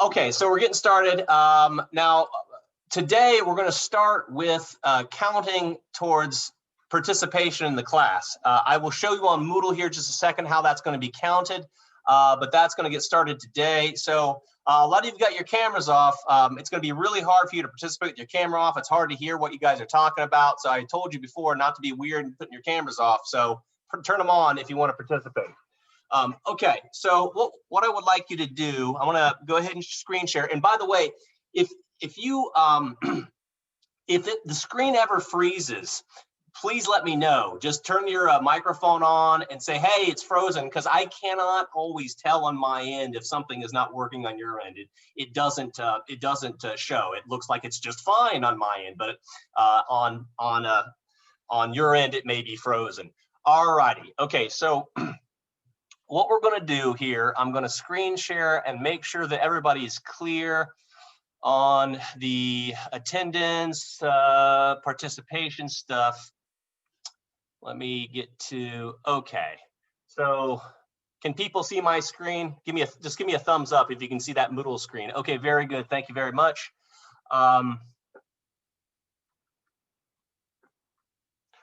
Okay, so we're getting started. Now, today we're going to start with counting towards participation in the class. I will show you on Moodle here just a second how that's going to be counted, but that's going to get started today. So a lot of you've got your cameras off. It's going to be really hard for you to participate with your camera off. It's hard to hear what you guys are talking about. So I told you before not to be weird and putting your cameras off. So turn them on if you want to participate. Okay, so what I would like you to do, I'm gonna go ahead and screen share. And by the way, if you the screen ever freezes, please let me know. Just turn your microphone on and say, hey, it's frozen, because I cannot always tell on my end if something is not working on your end. It doesn't show. It looks like it's just fine on my end, but on your end it may be frozen. All righty. Okay, so what we're going to do here, I'm going to screen share and make sure that everybody's clear on the attendance, participation stuff. Let me get to, okay. So can people see my screen? Just give me a thumbs up if you can see that Moodle screen. Okay, very good. Thank you very much.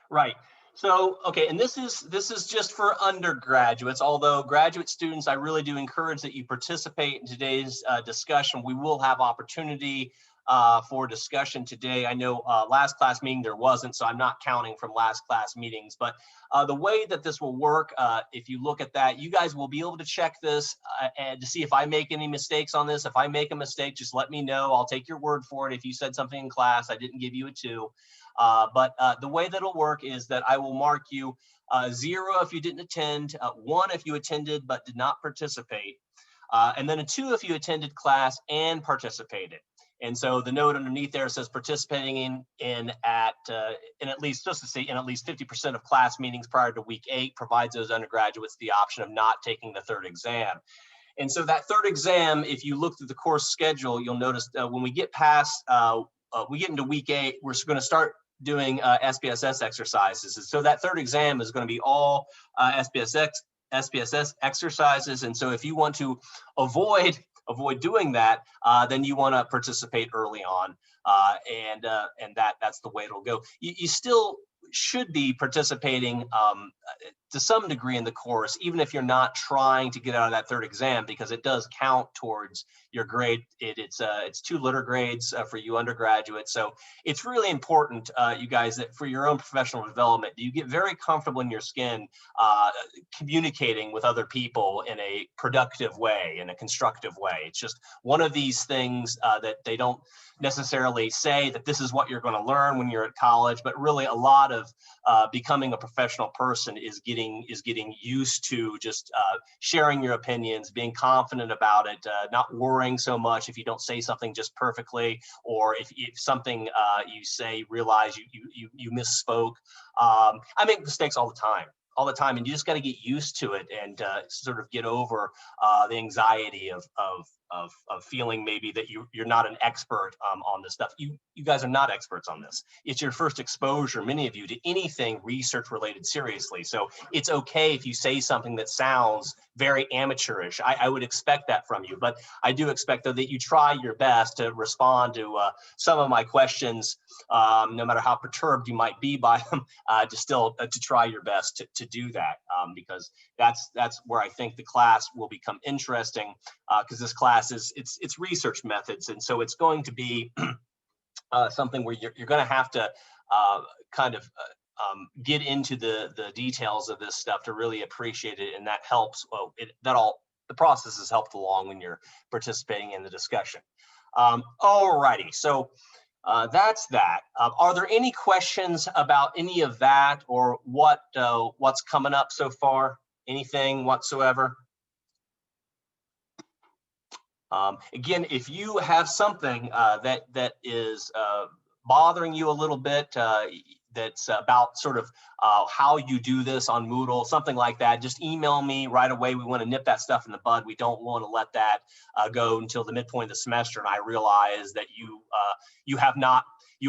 Right. So, okay, and this is just for undergraduates, although graduate students, I really do encourage that you participate in today's discussion. We will have opportunity for discussion today. I know last class meeting there wasn't, so I'm not counting from last class meetings, but the way that this will work, if you look at that, you guys will be able to check this and to see if I make any mistakes on this. If I make a mistake, just let me know. I'll take your word for it. If you said something in class, I didn't give you a 2. But the way that it'll work is that I will mark you 0 if you didn't attend, 1 if you attended but did not participate, and then a 2 if you attended class and participated. And so the note underneath there says participating in at least 50% of class meetings prior to week 8 provides those undergraduates the option of not taking the 3rd exam. And so that 3rd exam, if you look through the course schedule, you'll notice when we get past, we get into week 8, we're going to start doing SPSS exercises. And so that 3rd exam is going to be all SPSS exercises. And so if you want to avoid doing that, then you want to participate early on, and that's the way it'll go. You still should be participating to some degree in the course, even if you're not trying to get out of that 3rd exam, because it does count towards your grade. It's 2 letter grades for you undergraduates. So it's really important, you guys, that for your own professional development, you get very comfortable in your skin communicating with other people in a productive way, in a constructive way. It's just one of these things that they don't necessarily say that this is what you're going to learn when you're at college, but really a lot of becoming a professional person is getting used to just sharing your opinions, being confident about it, not worrying so much if you don't say something just perfectly, or if something you say, realize you misspoke. I make mistakes all the time, and you just got to get used to it and sort of get over the anxiety of feeling maybe that you're not an expert on this stuff. You guys are not experts on this. It's your first exposure, many of you, to anything research related seriously. So it's okay if you say something that sounds very amateurish. I would expect that from you, but I do expect, though, that you try your best to respond to some of my questions, no matter how perturbed you might be by them, to try your best to do that, because that's where I think the class will become interesting, because this class it's research methods, and so it's going to be something where you're going to have to kind of get into the details of this stuff to really appreciate it, and that helps. Well, the process is helped along when you're participating in the discussion. All righty, so that's that. Are there any questions about any of that, or what's coming up so far? Anything whatsoever? Again, if you have something that is bothering you a little bit, that's about sort of how you do this on Moodle, something like that, just email me right away. We want to nip that stuff in the bud. We don't want to let that go until the midpoint of the semester, and I realize that you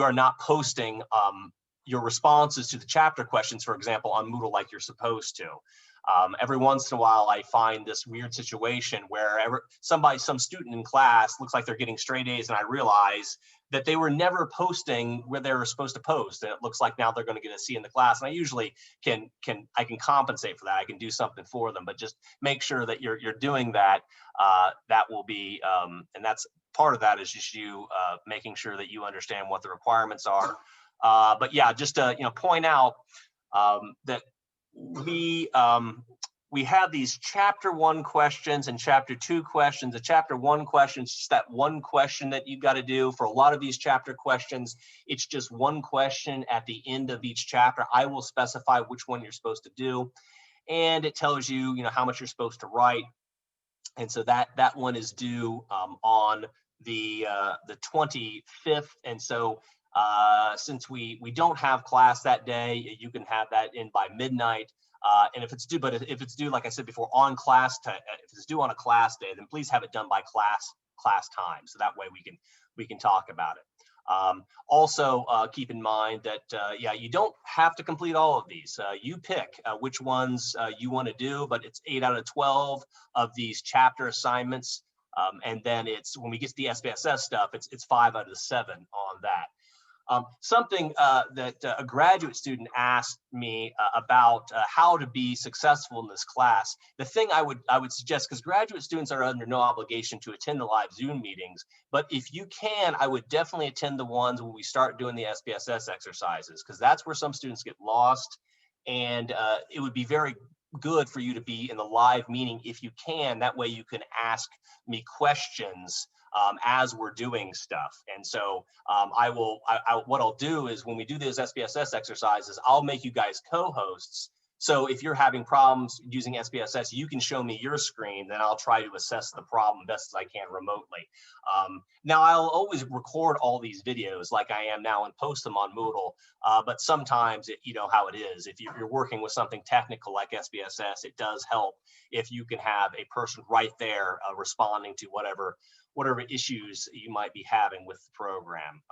are not posting your responses to the chapter questions, for example, on Moodle like you're supposed to. Every once in a while, I find this weird situation where some student in class looks like they're getting straight A's, and I realize that they were never posting where they were supposed to post, and it looks like now they're going to get a C in the class. And I usually can compensate for that. I can do something for them, but just make sure that you're doing that. That will be, and that's part of that is just you making sure that you understand what the requirements are. But yeah, just to point out that we have these chapter 1 questions and chapter 2 questions. The chapter 1 question is just that one question that you've got to do. For a lot of these chapter questions, it's just one question at the end of each chapter. I will specify which one you're supposed to do, and it tells you, how much you're supposed to write. And so that one is due on the 25th. And so since we don't have class that day, you can have that in by midnight. And if it's due, like I said before, if it's due on a class day, then please have it done by class time. So that way we can talk about it. Also, keep in mind that, you don't have to complete all of these. You pick which ones you want to do, but it's 8 out of 12 of these chapter assignments. And then when we get to the SPSS stuff, it's 5 out of 7 on that. Something that a graduate student asked me about how to be successful in this class. The thing I would suggest, because graduate students are under no obligation to attend the live Zoom meetings, but if you can, I would definitely attend the ones when we start doing the SPSS exercises, because that's where some students get lost, and it would be very good for you to be in the live meeting if you can. That way you can ask me questions as we're doing stuff. And so what I'll do is when we do those SPSS exercises, I'll make you guys co-hosts. So if you're having problems using SPSS, you can show me your screen, then I'll try to assess the problem best as I can remotely. Now I'll always record all these videos like I am now and post them on Moodle, but sometimes you know how it is. If you're working with something technical like SPSS, it does help if you can have a person right there responding to whatever issues you might be having with the program,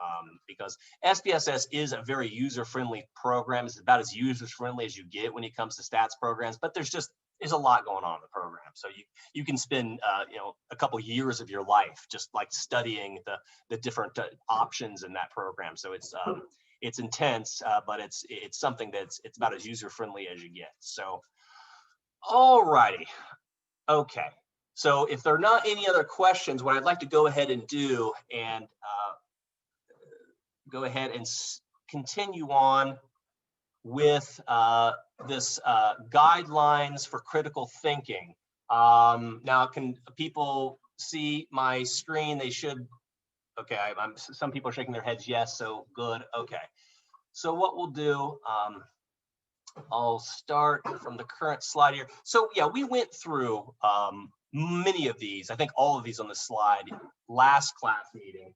because SPSS is a very user-friendly program. It's about as user-friendly as you get when it comes to stats programs, but there's a lot going on in the program. So you can spend a couple years of your life just like studying the different options in that program. So it's intense, but it's something it's about as user-friendly as you get. So, all righty, okay. So if there are not any other questions, what I'd like to go ahead and do and go ahead and continue on with this guidelines for critical thinking. Now, can people see my screen? They should. Okay, some people are shaking their heads yes, so good. Okay, so what we'll do, I'll start from the current slide here. So yeah, we went through many of these, I think all of these on the slide, last class meeting.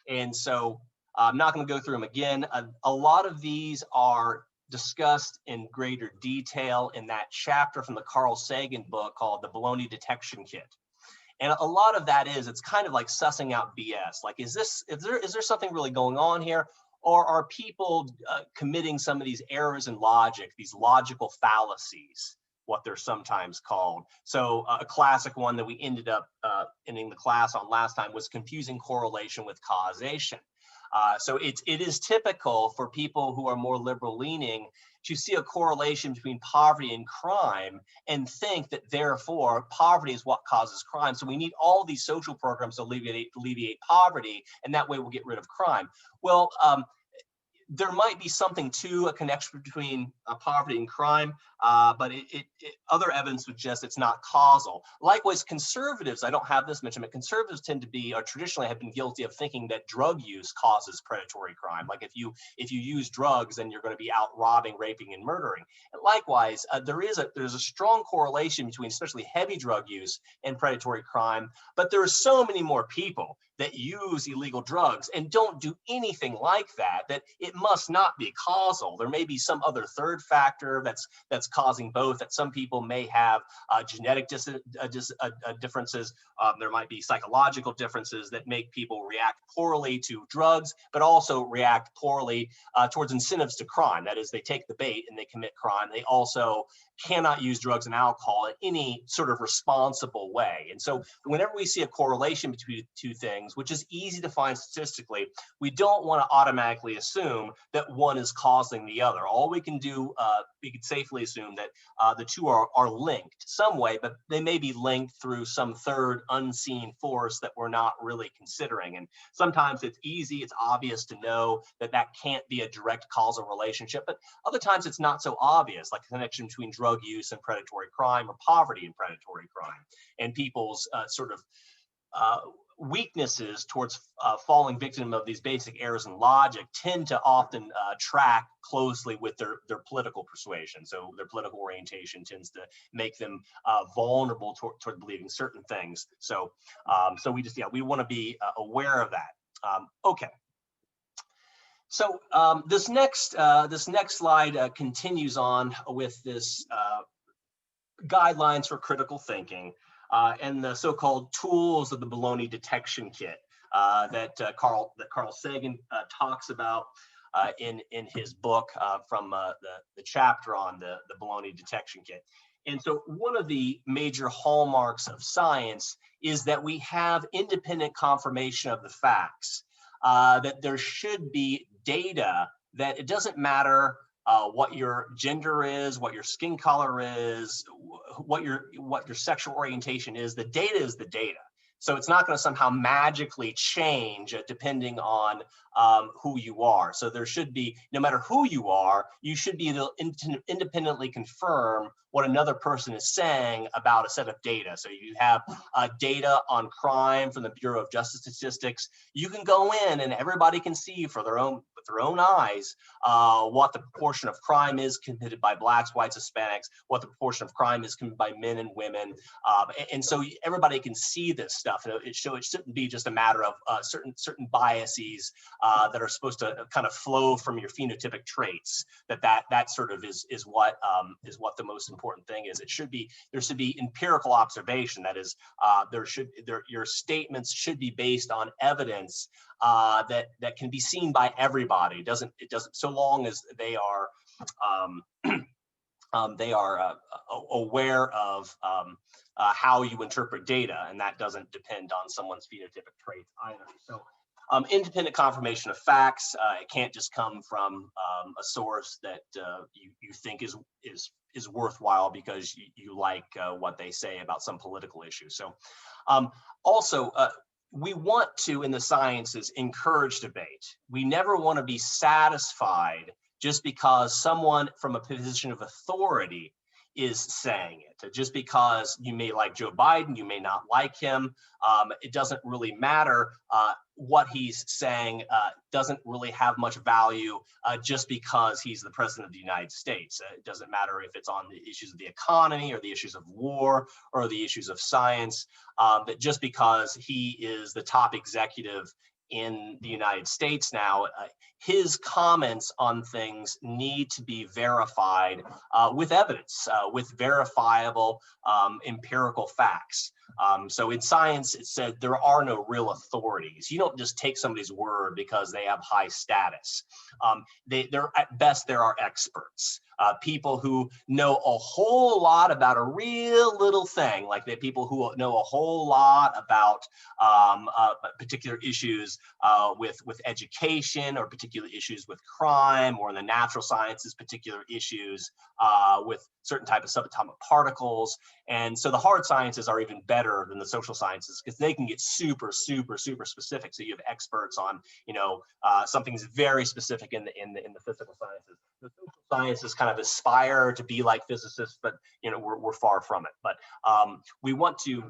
And so I'm not going to go through them again. A lot of these are discussed in greater detail in that chapter from the Carl Sagan book called The Baloney Detection Kit. And a lot of that it's kind of like sussing out BS. Like, is there something really going on here? Or are people committing some of these errors in logic, these logical fallacies, what they're sometimes called? So a classic one that we ended up ending the class on last time was confusing correlation with causation. So it is typical for people who are more liberal leaning to see a correlation between poverty and crime and think that therefore poverty is what causes crime. So we need all these social programs to alleviate poverty, and that way we'll get rid of crime. Well, there might be something to a connection between poverty and crime, but other evidence suggests it's not causal. Likewise, conservatives, I don't have this mentioned, but conservatives tend to be, or traditionally have been guilty of thinking that drug use causes predatory crime. Like if you use drugs, then you're going to be out robbing, raping, and murdering. And likewise, there's a strong correlation between especially heavy drug use and predatory crime, but there are so many more people that use illegal drugs and don't do anything like that it must not be causal. There may be some other third factor that's causing both, that some people may have genetic differences. There might be psychological differences that make people react poorly to drugs, but also react poorly towards incentives to crime. That is, they take the bait and they commit crime. They also cannot use drugs and alcohol in any sort of responsible way. And so whenever we see a correlation between two things, which is easy to find statistically, we don't want to automatically assume that one is causing the other. All we can do, we can safely assume that the two are linked some way, but they may be linked through some third unseen force that we're not really considering. And sometimes it's easy, it's obvious to know that that can't be a direct causal relationship, but other times it's not so obvious, like a connection between drug use and predatory crime, or poverty and predatory crime, and people's sort of weaknesses towards falling victim of these basic errors in logic tend to often track closely with their political persuasion. So their political orientation tends to make them vulnerable toward believing certain things. So so we want to be aware of that. Okay. So this next slide continues on with this guidelines for critical thinking and the so-called tools of the baloney detection kit that Carl Sagan talks about in his book from the chapter on the baloney detection kit. And so one of the major hallmarks of science is that we have independent confirmation of the facts, that there should be data, that it doesn't matter what your gender is, what your skin color is, what your sexual orientation is. The data is the data. So it's not going to somehow magically change depending on who you are. So there should be, no matter who you are, you should be able to independently confirm what another person is saying about a set of data. So you have data on crime from the Bureau of Justice Statistics. You can go in and everybody can see with their own eyes what the proportion of crime is committed by Blacks, whites, Hispanics, what the proportion of crime is committed by men and women. And so everybody can see this stuff. It shouldn't be just a matter of certain biases that are supposed to kind of flow from your phenotypic traits. That sort of is what the most important thing is. There should be empirical observation. That is, your statements should be based on evidence that can be seen by everybody. It doesn't so long as they are aware of how you interpret data, and that doesn't depend on someone's phenotypic traits either. So independent confirmation of facts, it can't just come from a source that you think is worthwhile because you like what they say about some political issue. So also, we want to, in the sciences, encourage debate. We never want to be satisfied just because someone from a position of authority is saying it. Just because you may like Joe Biden, you may not like him. It doesn't really matter. What he's saying doesn't really have much value just because he's the president of the United States. It doesn't matter if it's on the issues of the economy or the issues of war or the issues of science, that just because he is the top executive in the United States now, his comments on things need to be verified with evidence, with verifiable empirical facts. So in science, it said there are no real authorities. You don't just take somebody's word because they have high status. They're at best, there are experts, people who know a whole lot about a real little thing, like the people who know a whole lot about particular issues with education, or particular issues with crime, or in the natural sciences, particular issues with certain type of subatomic particles. And so the hard sciences are even better than the social sciences because they can get super, super, super specific. So you have experts on, something's very specific in the physical sciences. The social sciences kind of aspire to be like physicists, but we're far from it. But we want to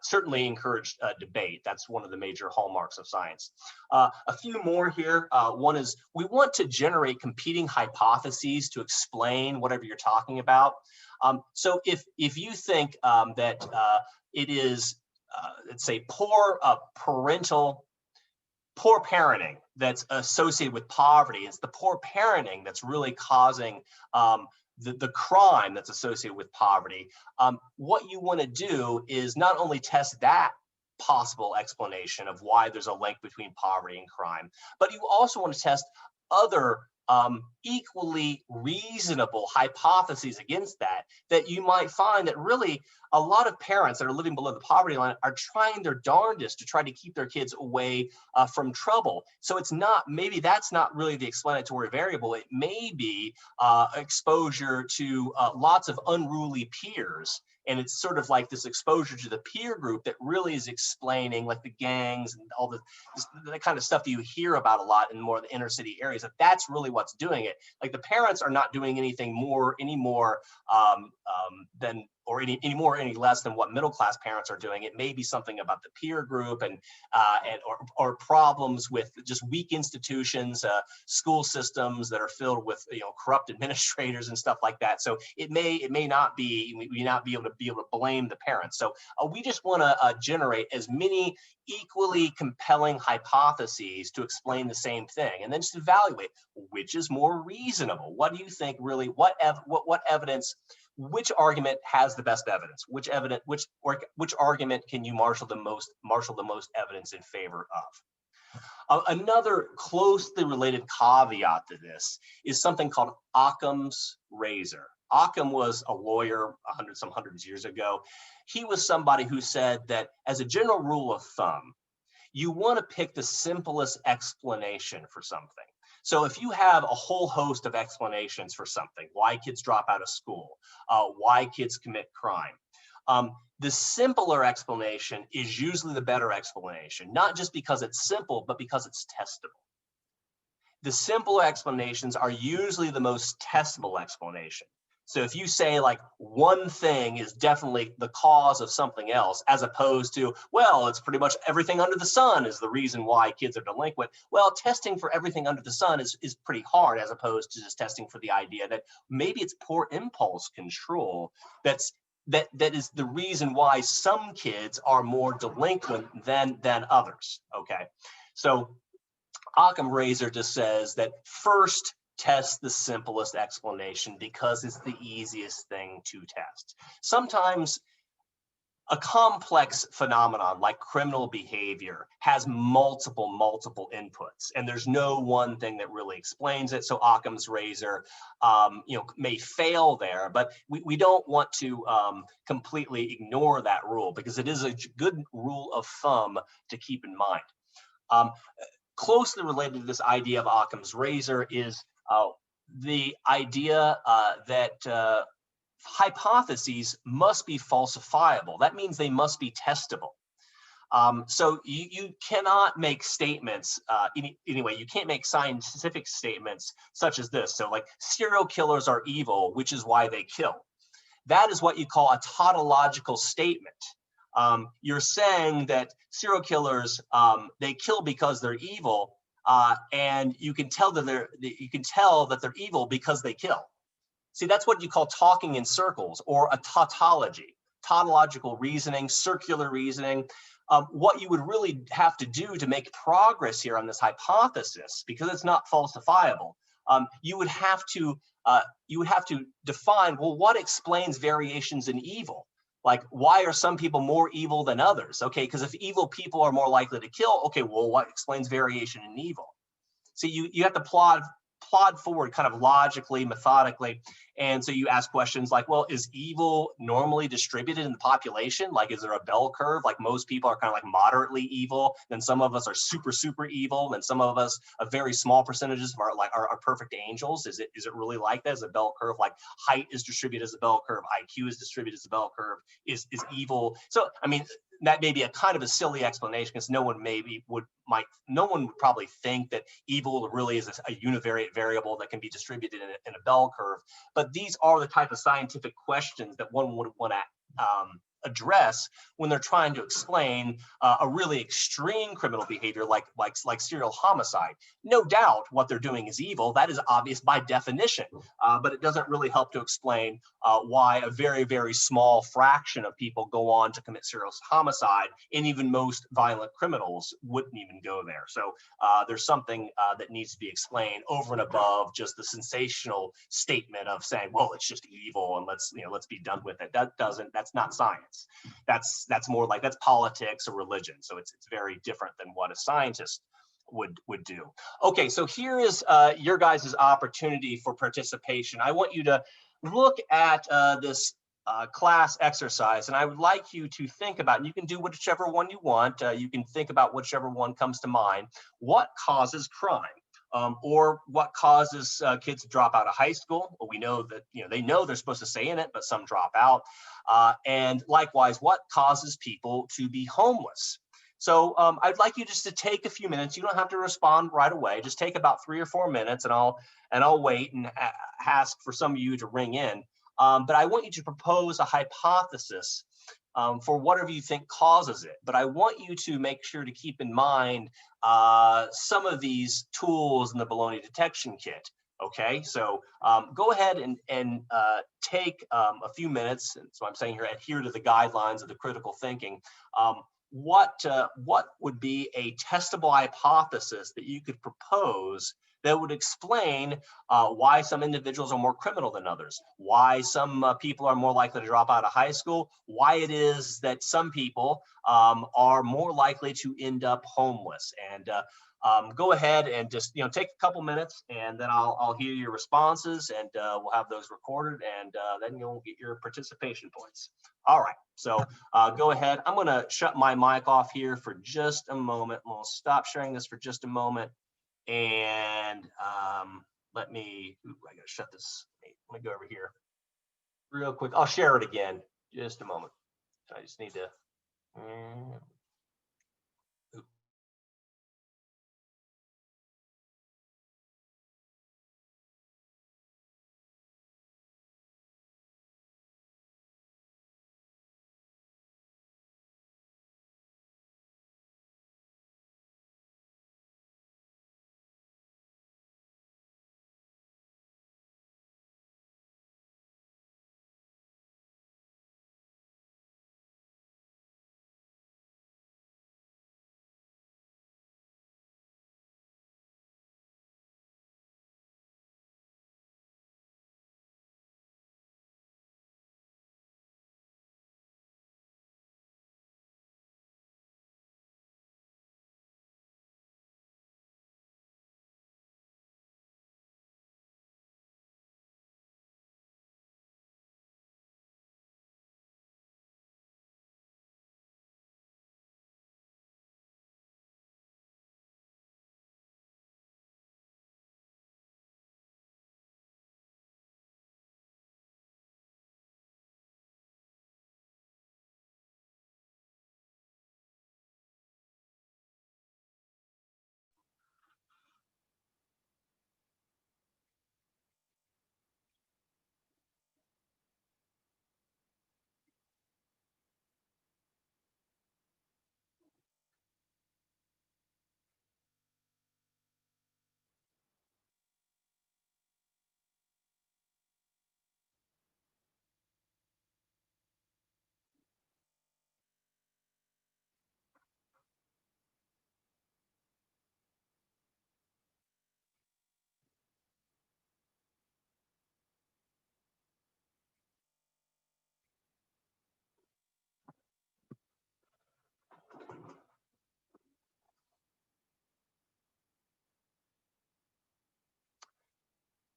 certainly encourage debate. That's one of the major hallmarks of science. A few more here. One is we want to generate competing hypotheses to explain whatever you're talking about. So if you think that it is, let's say, poor parenting that's associated with poverty, it's the poor parenting that's really causing the crime that's associated with poverty. What you want to do is not only test that possible explanation of why there's a link between poverty and crime, but you also want to test other equally reasonable hypotheses against that, that you might find that really a lot of parents that are living below the poverty line are trying their darndest to try to keep their kids away from trouble. So it's not, maybe that's not really the explanatory variable. It may be exposure to lots of unruly peers. And it's sort of like this exposure to the peer group that really is explaining, like the gangs and all the kind of stuff that you hear about a lot in more of the inner city areas, that's really what's doing it. Like the parents are not doing anything more, any more than, or any more, any less than what middle class parents are doing. It may be something about the peer group and or problems with just weak institutions, school systems that are filled with corrupt administrators and stuff like that. So it may not be, we may not be able to blame the parents. So we just want to generate as many equally compelling hypotheses to explain the same thing, and then just evaluate which is more reasonable. What do you think really? What evidence? Which argument has the best evidence? Which argument can you marshal the most evidence in favor of? Another closely related caveat to this is something called Occam's razor. Occam was a lawyer some hundreds of years ago. He was somebody who said that as a general rule of thumb, you want to pick the simplest explanation for something. So if you have a whole host of explanations for something, why kids drop out of school, why kids commit crime, the simpler explanation is usually the better explanation, not just because it's simple, but because it's testable. The simpler explanations are usually the most testable explanation. So if you say like one thing is definitely the cause of something else, as opposed to, well, it's pretty much everything under the sun is the reason why kids are delinquent. Well, testing for everything under the sun is pretty hard, as opposed to just testing for the idea that maybe it's poor impulse control that is the reason why some kids are more delinquent than others. Okay, so Occam razor just says that first, test the simplest explanation because it's the easiest thing to test. Sometimes a complex phenomenon like criminal behavior has multiple inputs, and there's no one thing that really explains it. So Occam's razor, may fail there, but we don't want to completely ignore that rule, because it is a good rule of thumb to keep in mind. Closely related to this idea of Occam's razor is the idea that hypotheses must be falsifiable. That means they must be testable. So you cannot make statements, anyway, you can't make scientific statements such as this. So like, serial killers are evil, which is why they kill. That is what you call a tautological statement. You're saying that serial killers, they kill because they're evil, and you can tell that they're evil because they kill. See, that's what you call talking in circles, or a tautology, tautological reasoning, circular reasoning. What you would really have to do to make progress here on this hypothesis, because it's not falsifiable, you would have to define, well, what explains variations in evil? Like, why are some people more evil than others? Okay, because if evil people are more likely to kill, okay, well, what explains variation in evil? So you have to plod forward kind of logically, methodically. And so you ask questions like, well, is evil normally distributed in the population? Like, is there a bell curve? Like, most people are kind of like moderately evil, then some of us are super evil, and some of us, a very small percentages are perfect angels. Is it really like that? Is a bell curve like height is distributed as a bell curve, IQ is distributed as a bell curve, is evil? So I mean, that may be a kind of a silly explanation, because no one would probably think that evil really is a univariate variable that can be distributed in a bell curve. But these are the type of scientific questions that one would want to address when they're trying to explain a really extreme criminal behavior like serial homicide. No doubt what they're doing is evil. That is obvious by definition, but it doesn't really help to explain why a very small fraction of people go on to commit serial homicide, and even most violent criminals wouldn't even go there. So there's something that needs to be explained over and above just the sensational statement of saying, well, it's just evil and let's be done with it. That's not science. That's more like, that's politics or religion. So it's very different than what a scientist would do. Okay, so here is your guys' opportunity for participation. I want you to look at this class exercise, and I would like you to think about, and you can do whichever one you want. You can think about whichever one comes to mind. What causes crime? Or what causes kids to drop out of high school? Well, we know that they know they're supposed to stay in it, but some drop out. And likewise, what causes people to be homeless? So I'd like you just to take a few minutes. You don't have to respond right away. Just take about 3 or 4 minutes, and I'll wait and ask for some of you to ring in. But I want you to propose a hypothesis for whatever you think causes it. But I want you to make sure to keep in mind some of these tools in the baloney detection kit. Okay, so go ahead and take a few minutes. And so I'm saying here, adhere to the guidelines of the critical thinking. What would be a testable hypothesis that you could propose that would explain why some individuals are more criminal than others, why some people are more likely to drop out of high school, why it is that some people are more likely to end up homeless. And go ahead and just take a couple minutes, and then I'll hear your responses, and we'll have those recorded, and then you'll get your participation points. All right, so go ahead. I'm going to shut my mic off here for just a moment. We'll stop sharing this for just a moment. And I gotta shut this. Let me go over here real quick. I'll share it again. Just a moment. I just need to.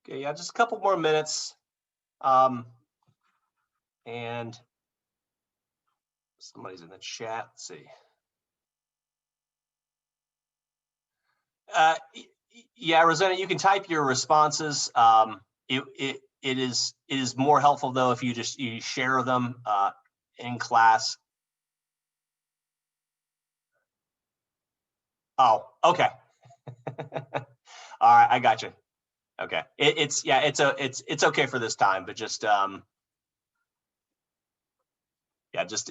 Okay, yeah, just a couple more minutes. And somebody's in the chat. Let's see. Yeah, Rosanna, you can type your responses. It is more helpful though if you share them in class. Oh, okay. All right, I got you. Okay, it's okay for this time, but just yeah, just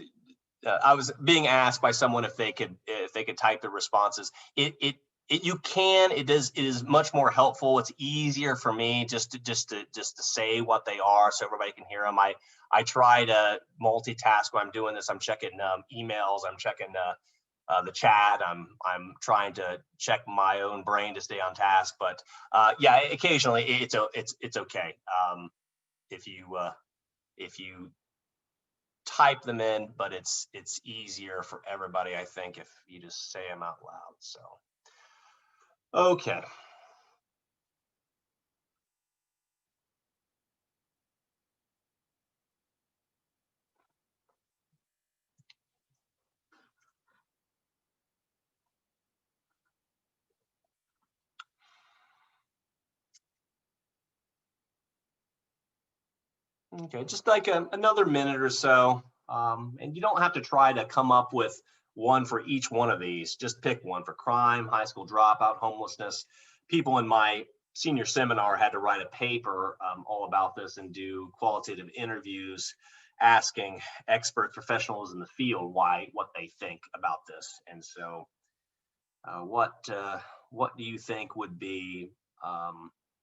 I was being asked by someone if they could type the responses. It is much more helpful. It's easier for me just to say what they are so everybody can hear them. I try to multitask when I'm doing this. I'm checking emails. I'm checking the chat. I'm trying to check my own brain to stay on task. But yeah, occasionally it's okay if you type them in, but it's easier for everybody, I think, if you just say them out loud. So Okay. Okay, just like another minute or so. And you don't have to try to come up with one for each one of these. Just pick one for crime, high school dropout, homelessness. People in my senior seminar had to write a paper all about this and do qualitative interviews asking expert professionals in the field what they think about this. And so what do you think would be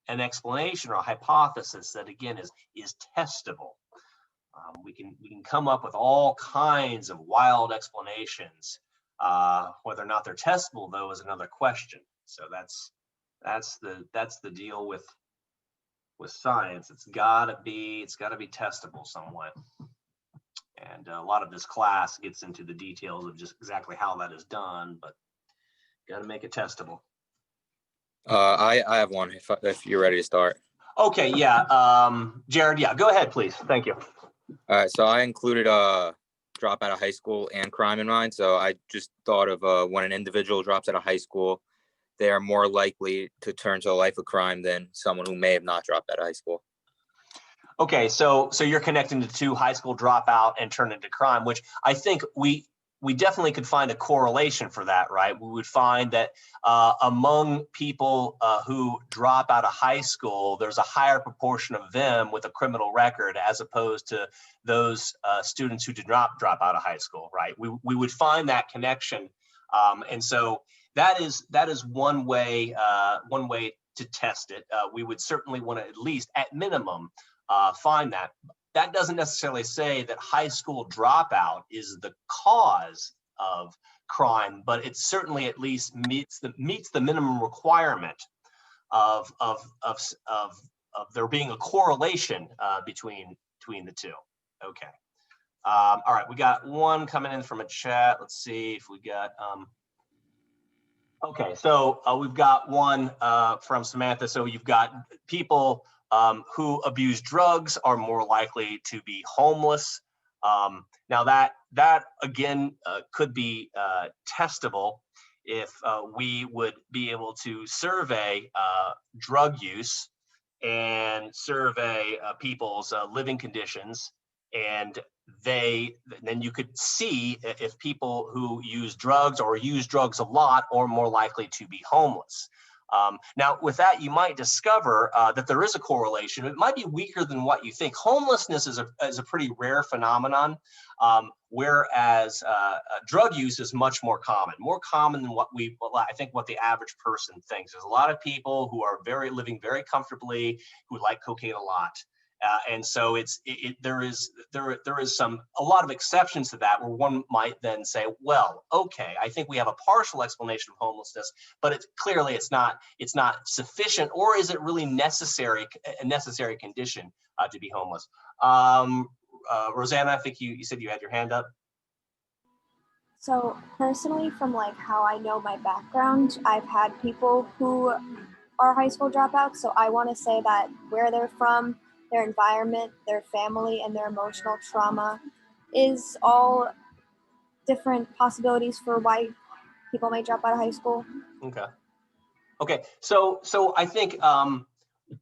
an explanation or a hypothesis that again is testable? We can come up with all kinds of wild explanations. Whether or not they're testable, though, is another question. So that's the deal with science. It's gotta be testable somewhat. And a lot of this class gets into the details of just exactly how that is done, but got to make it testable. I have one if you're ready to start. Okay, yeah. Jared, yeah, go ahead, please. Thank you. All right, so I included drop out of high school and crime in mind. So I just thought of when an individual drops out of high school, they are more likely to turn to a life of crime than someone who may have not dropped out of high school. Okay, so you're connecting the two, high school dropout and turn into crime, which I think we definitely could find a correlation for that, right? We would find that among people who drop out of high school, there's a higher proportion of them with a criminal record as opposed to those students who did not drop out of high school, right? We would find that connection, and so that is one way to test it. We would certainly want to at least, at minimum, find that. That doesn't necessarily say that high school dropout is the cause of crime, but it certainly at least meets the minimum requirement of there being a correlation between the two. Okay. All right, we got one coming in from a chat. Let's see if we got. Okay, so we've got one from Samantha. So you've got people who abuse drugs are more likely to be homeless. Now that again could be testable if we would be able to survey drug use and survey people's living conditions, and then you could see if people who use drugs or use drugs a lot are more likely to be homeless. Now, with that, you might discover that there is a correlation. It might be weaker than what you think. Homelessness is a pretty rare phenomenon, whereas drug use is much more common than what the average person thinks. There's a lot of people who are living very comfortably, who like cocaine a lot. And so there is a lot of exceptions to that, where one might then say, well, okay, I think we have a partial explanation of homelessness, but it's not sufficient, or is it really a necessary condition to be homeless? Rosanna, I think you said you had your hand up. So personally, from like how I know my background, I've had people who are high school dropouts. So I want to say that where they're from, their environment, their family, and their emotional trauma is all different possibilities for why people might drop out of high school. Okay. So I think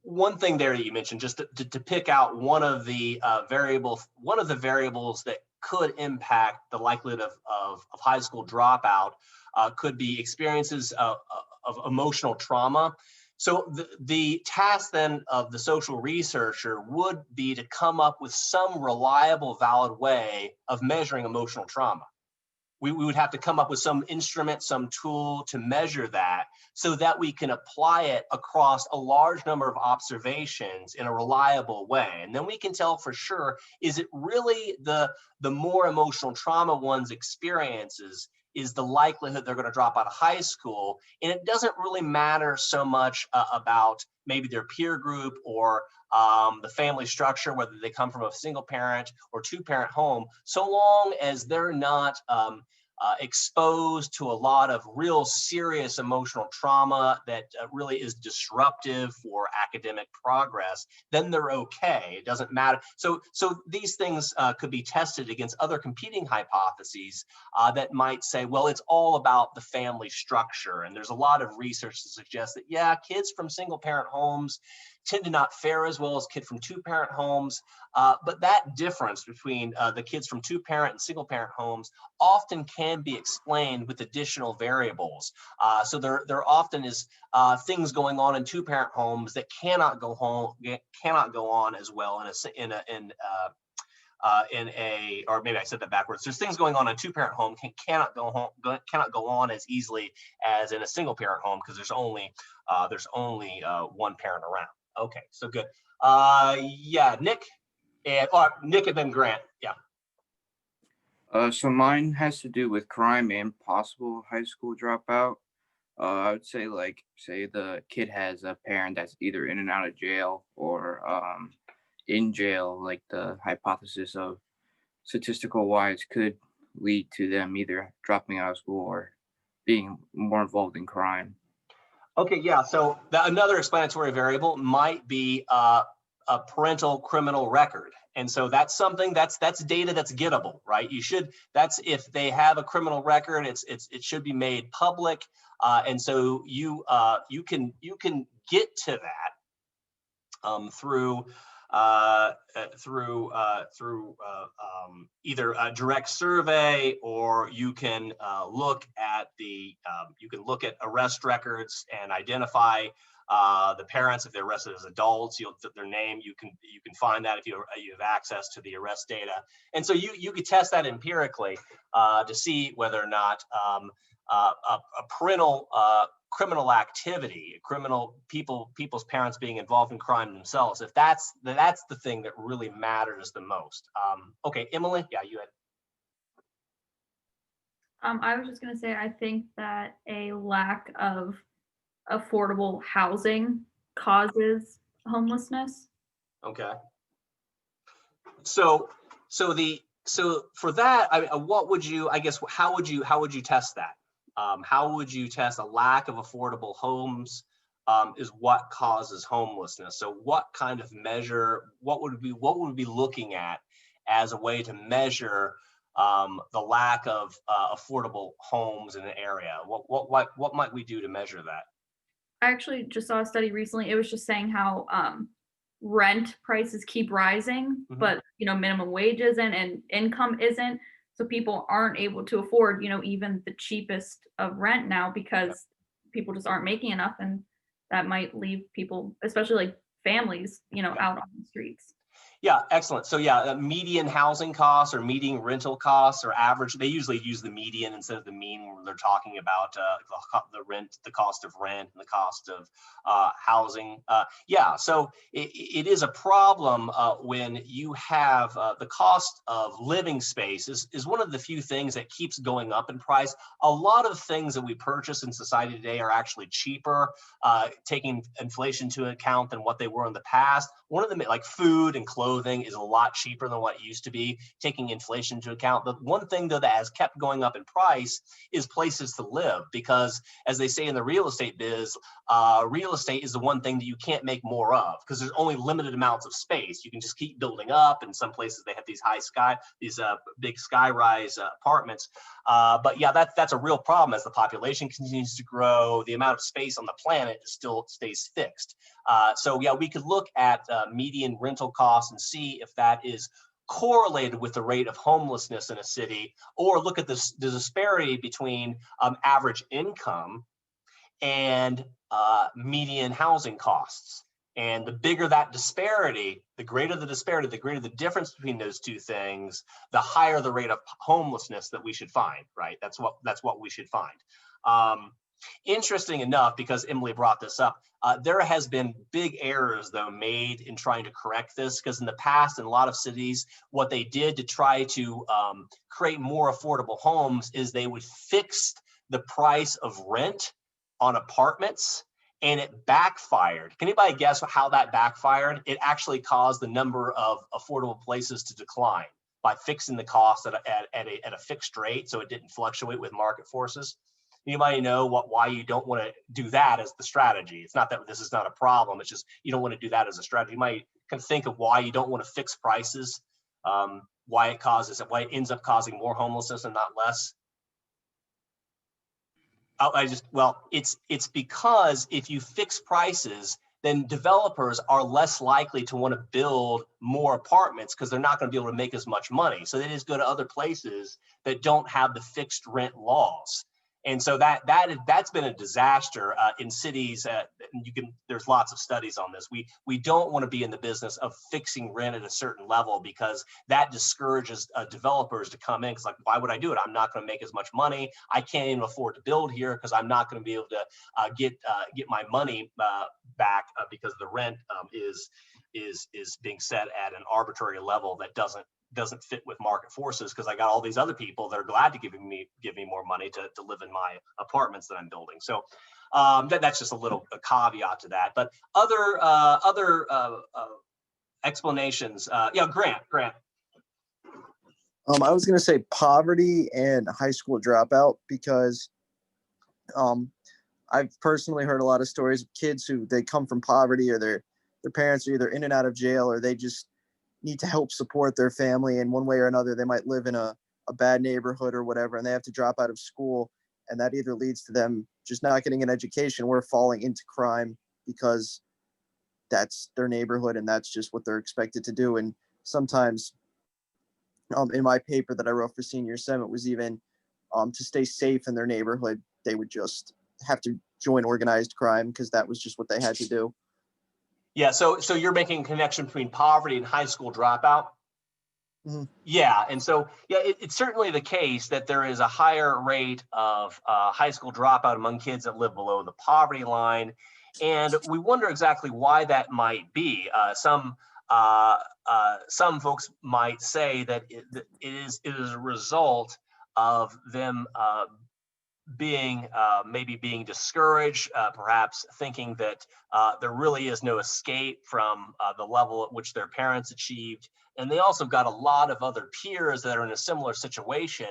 one thing there that you mentioned, just to pick out one of the variables that could impact the likelihood of high school dropout could be experiences of emotional trauma. So the task then of the social researcher would be to come up with some reliable, valid way of measuring emotional trauma. We would have to come up with some instrument, some tool to measure that, so that we can apply it across a large number of observations in a reliable way. And then we can tell for sure, is it really the more emotional trauma one's experiences is the likelihood they're going to drop out of high school. And it doesn't really matter so much about maybe their peer group or the family structure, whether they come from a single parent or two parent home, so long as they're not exposed to a lot of real serious emotional trauma that really is disruptive for academic progress, then they're okay. It doesn't matter. So these things could be tested against other competing hypotheses that might say, well, it's all about the family structure. And there's a lot of research to suggest that, yeah, kids from single parent homes tend to not fare as well as kids from two-parent homes. But that difference between the kids from two-parent and single-parent homes often can be explained with additional variables. So there often is things going on in two-parent homes that cannot go on as well or maybe I said that backwards. There's things going on in a two-parent home cannot go on as easily as in a single-parent home because there's only one parent around. Okay, so good. Yeah, Nick and then Grant. Yeah. So mine has to do with crime and possible high school dropout. I would say, like, say the kid has a parent that's either in and out of jail or in jail, like the hypothesis of statistical wise could lead to them either dropping out of school or being more involved in crime. Okay, yeah. So another explanatory variable might be a parental criminal record. And so that's something that's data that's gettable, right? That's if they have a criminal record, it should be made public. And so you can get to that through either a direct survey, or you can look at arrest records and identify the parents. If they're arrested as adults, you'll put their name. You can find that if you have access to the arrest data, and so you could test that empirically to see whether or not a parental criminal activity, people's parents being involved in crime themselves, if that's the thing that really matters the most. Okay, Emily, yeah, you had. I was just going to say, I think that a lack of affordable housing causes homelessness. Okay. So for that, what would you, I guess, how would you test that? How would you test a lack of affordable homes is what causes homelessness? So what kind of measure, what would we be looking at as a way to measure the lack of affordable homes in an area? What might we do to measure that? I actually just saw a study recently. It was just saying how rent prices keep rising, but minimum wage isn't and income isn't. So people aren't able to afford, even the cheapest of rent now because people just aren't making enough, and that might leave people, especially like families, out on the streets. Yeah, excellent. So yeah, median housing costs or median rental costs or average, they usually use the median instead of the mean when they're talking about the cost of rent and the cost of housing. Yeah, so it is a problem when you have the cost of living space is one of the few things that keeps going up in price. A lot of things that we purchase in society today are actually cheaper, taking inflation into account than what they were in the past. One of them, like food and clothing, is a lot cheaper than what it used to be, taking inflation into account. The one thing, though, that has kept going up in price is places to live, because as they say in the real estate biz, real estate is the one thing that you can't make more of because there's only limited amounts of space. You can just keep building up. In some places, they have these big sky-rise apartments. But yeah, that's a real problem as the population continues to grow. The amount of space on the planet still stays fixed. So yeah, we could look at median rental costs and see if that is correlated with the rate of homelessness in a city, or look at the disparity between average income and median housing costs. And the bigger that disparity, the greater the difference between those two things, the higher the rate of homelessness that we should find, right? That's what we should find. Interesting enough, because Emily brought this up, there has been big errors, though, made in trying to correct this, because in the past, in a lot of cities, what they did to try to create more affordable homes is they would fix the price of rent on apartments, and it backfired. Can anybody guess how that backfired? It actually caused the number of affordable places to decline. by fixing the cost at a fixed rate so it didn't fluctuate with market forces? Anybody know why you don't want to do that as the strategy? It's not that this is not a problem. It's just you don't want to do that as a strategy. You might can think of why you don't want to fix prices, why it ends up causing more homelessness and not less. It's because if you fix prices, then developers are less likely to want to build more apartments because they're not going to be able to make as much money. So they just go to other places that don't have the fixed rent laws. And so that's been a disaster in cities. There's lots of studies on this. We don't want to be in the business of fixing rent at a certain level because that discourages developers to come in. Because like, why would I do it? I'm not going to make as much money. I can't even afford to build here because I'm not going to be able to get my money back because the rent is being set at an arbitrary level that doesn't fit with market forces because I got all these other people that are glad to give me more money to live in my apartments that I'm building. So that's just a caveat to that. But other explanations. Yeah, Grant. I was going to say poverty and high school dropout because I've personally heard a lot of stories of kids who they come from poverty or their parents are either in and out of jail or they just need to help support their family in one way or another. They might live in a bad neighborhood or whatever, and they have to drop out of school. And that either leads to them just not getting an education or falling into crime because that's their neighborhood and that's just what they're expected to do. And sometimes in my paper that I wrote for Senior Sem, it was even to stay safe in their neighborhood, they would just have to join organized crime because that was just what they had to do. Yeah, so you're making a connection between poverty and high school dropout? Mm-hmm. Yeah, and so it's certainly the case that there is a higher rate of high school dropout among kids that live below the poverty line, and we wonder exactly why that might be. Some folks might say that it is a result of them maybe being discouraged, perhaps thinking that there really is no escape from the level at which their parents achieved. And they also got a lot of other peers that are in a similar situation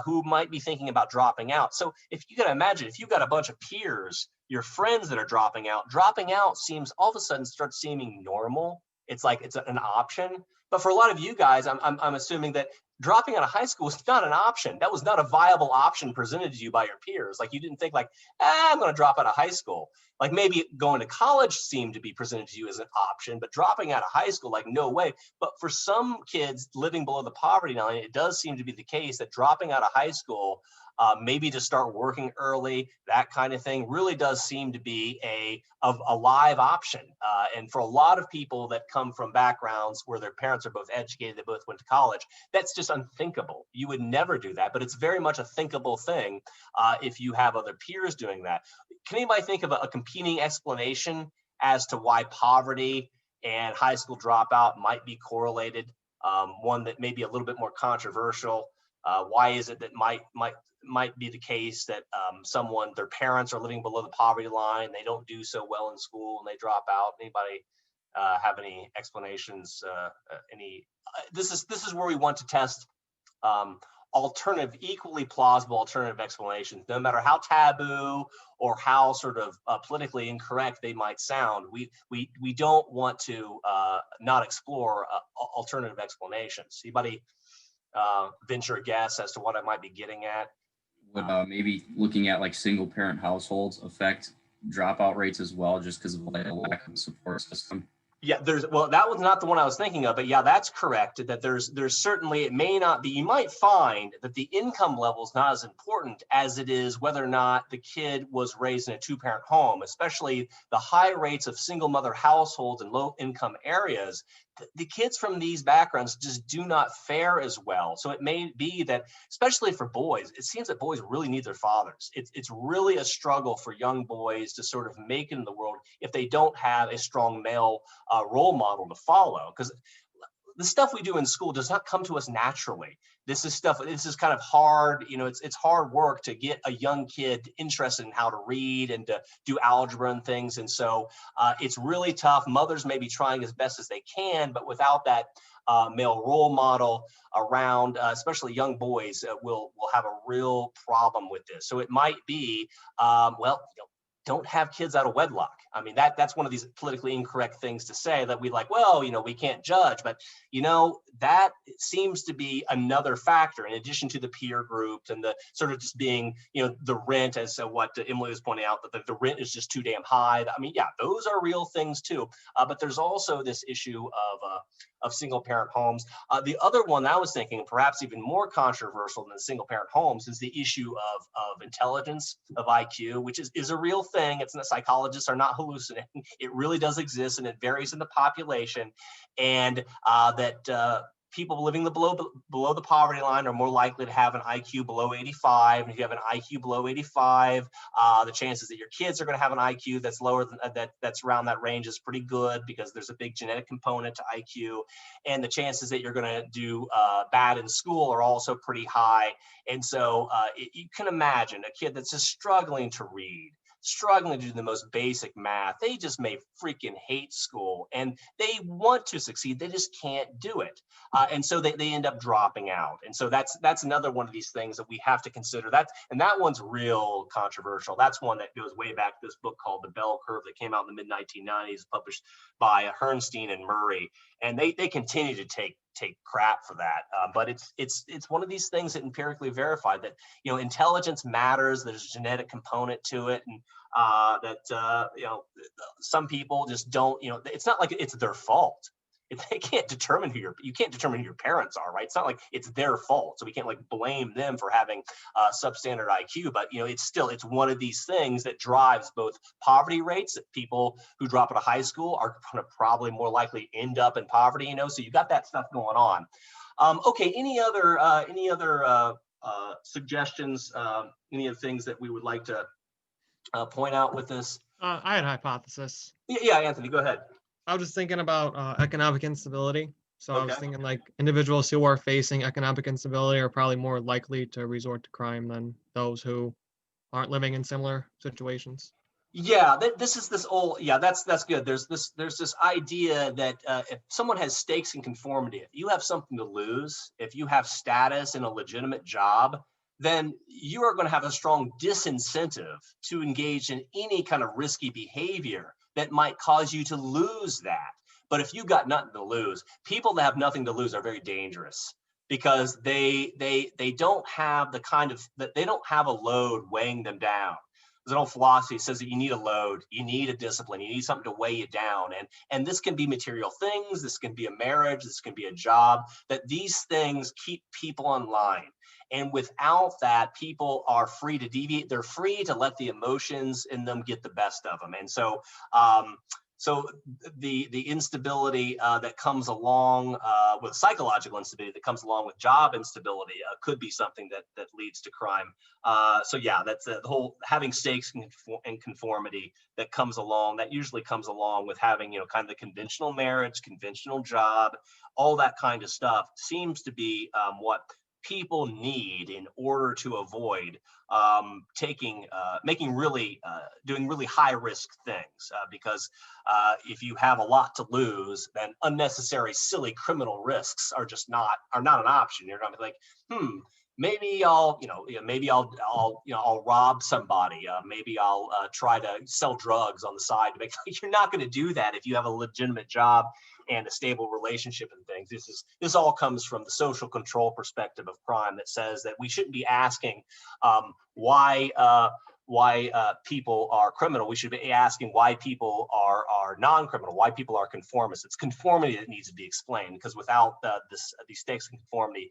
who might be thinking about dropping out. So if you can imagine, if you've got a bunch of peers, your friends that are dropping out seems all of a sudden starts seeming normal. It's like it's an option. But for a lot of you guys, I'm assuming that dropping out of high school is not an option. That was not a viable option presented to you by your peers. Like you didn't think like, I'm going to drop out of high school. Like maybe going to college seemed to be presented to you as an option, but dropping out of high school, like no way. But for some kids living below the poverty line, it does seem to be the case that dropping out of high school, maybe to start working early, that kind of thing, really does seem to be a live option. And for a lot of people that come from backgrounds where their parents are both educated, they both went to college, that's just unthinkable. You would never do that, but it's very much a thinkable thing if you have other peers doing that. Can anybody think of a competing explanation as to why poverty and high school dropout might be correlated? One that may be a little bit more controversial. Why is it that might be the case that their parents are living below the poverty line, they don't do so well in school and they drop out? Anybody have any explanations? This is where we want to test equally plausible alternative explanations, no matter how taboo or how sort of politically incorrect they might sound. We don't want to not explore alternative explanations. Anybody venture a guess as to what I might be getting at? Would maybe looking at like single parent households affect dropout rates as well, just because of like a lack of a support system? Yeah, that was not the one I was thinking of, but yeah, that's correct. That there's certainly, it may not be, you might find that the income level is not as important as it is whether or not the kid was raised in a two-parent home, especially the high rates of single mother households in low income areas. The kids from these backgrounds just do not fare as well. So it may be that, especially for boys, it seems that boys really need their fathers. It's really a struggle for young boys to sort of make it in the world if they don't have a strong male role model to follow. Because the stuff we do in school does not come to us naturally. This is kind of hard, it's hard work to get a young kid interested in how to read and to do algebra and things. And so it's really tough. Mothers may be trying as best as they can, but without that male role model around, especially young boys, will have a real problem with this. So it might be, well, don't have kids out of wedlock. I mean, that's one of these politically incorrect things to say, that we like, well, we can't judge, but that seems to be another factor in addition to the peer groups and the sort of just being, the rent, as what Emily was pointing out, that the rent is just too damn high. I mean, yeah, those are real things too. But there's also this issue of single parent homes. The other one I was thinking, perhaps even more controversial than single parent homes, is the issue of intelligence, of IQ, which is a real thing. It's not, psychologists are not hallucinating. It really does exist, and it varies in the population. And that people living below the poverty line are more likely to have an IQ below 85. And if you have an IQ below 85, the chances that your kids are going to have an IQ that's lower than that's around that range is pretty good, because there's a big genetic component to IQ. And the chances that you're going to do bad in school are also pretty high. And so you can imagine a kid that's just struggling to read, struggling to do the most basic math. They just may freaking hate school, and they want to succeed. They just can't do it. And so they end up dropping out. And so that's another one of these things that we have to consider. And that one's real controversial. That's one that goes way back to this book called The Bell Curve that came out in the mid-1990s, published by Herrnstein and Murray. And they continue to take crap for that. But it's one of these things that empirically verified that, intelligence matters. There's a genetic component to it. And some people just don't, it's not like it's their fault. They can't determine you can't determine who your parents are, right? It's not like it's their fault. So we can't blame them for having substandard IQ, but it's one of these things that drives both poverty rates, that people who drop out of high school are going to probably more likely end up in poverty, so you got that stuff going on. Okay, any other suggestions, any of the things that we would like to point out with this? I had a hypothesis. Yeah, Anthony, go ahead. I was just thinking about economic instability. So Okay. I was thinking individuals who are facing economic instability are probably more likely to resort to crime than those who aren't living in similar situations. Yeah, that's good. There's this idea that if someone has stakes in conformity, if you have something to lose, if you have status in a legitimate job, then you are going to have a strong disincentive to engage in any kind of risky behavior that might cause you to lose that. But if you've got nothing to lose, people that have nothing to lose are very dangerous, because they don't have they don't have a load weighing them down. There's an old philosophy that says that you need a load, you need a discipline, you need something to weigh you down. And this can be material things, this can be a marriage, this can be a job, that these things keep people in line. And without that, people are free to deviate. They're free to let the emotions in them get the best of them. And so, the instability that comes along with psychological instability that comes along with job instability could be something that leads to crime. So yeah, that's the whole having stakes and conformity that comes along. That usually comes along with having kind of the conventional marriage, conventional job, all that kind of stuff seems to be what people need in order to avoid doing really high risk things, because if you have a lot to lose, then unnecessary silly criminal risks are not an option. You're gonna be like, maybe I'll rob somebody. Maybe I'll try to sell drugs on the side to make. You're not going to do that if you have a legitimate job and a stable relationship and things. This all comes from the social control perspective of crime that says that we shouldn't be asking why people are criminal. We should be asking why people are non-criminal, why people are conformists. It's conformity that needs to be explained, because without these stakes in conformity,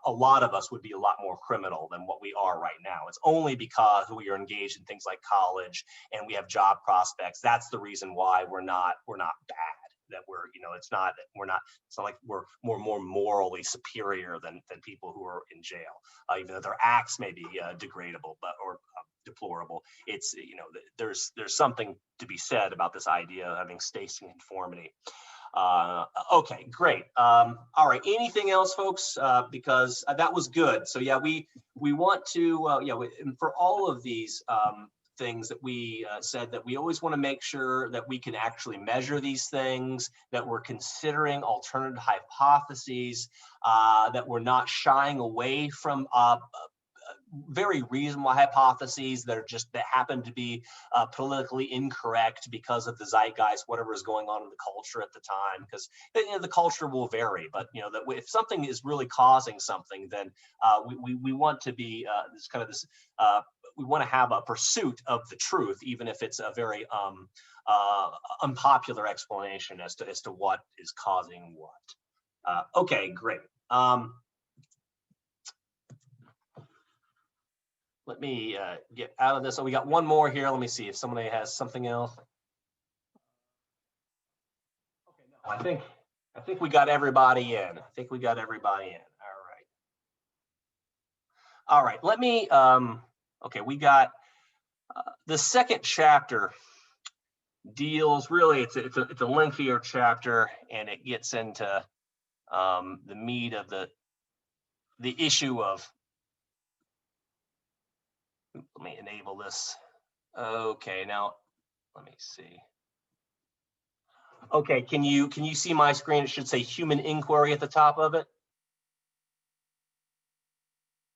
a lot of us would be a lot more criminal than what we are right now. It's only because we are engaged in things like college and we have job prospects. That's the reason why we're not bad. That it's not like we're more morally superior than people who are in jail, even though their acts may be degradable or deplorable. It's there's something to be said about this idea of having stakes in conformity. Okay, great. All right, anything else, folks? Because that was good. So yeah, we want to and for all of these things that we said, that we always want to make sure that we can actually measure these things, that we're considering alternative hypotheses, that we're not shying away from very reasonable hypotheses that happen to be politically incorrect because of the zeitgeist, whatever is going on in the culture at the time, because the culture will vary. But that if something is really causing something, then we want to be we want to have a pursuit of the truth, even if it's a very unpopular explanation as to what is causing what. Okay, great. Let me get out of this. So we got one more here. Let me see if somebody has something else. Okay, no, I think we got everybody in. I think we got everybody in. All right. Let me. Okay, we got the second chapter deals really. It's a lengthier chapter, and it gets into the meat of the issue of. Let me enable this. Okay, now let me see. Okay, can you see my screen? It should say human inquiry at the top of it.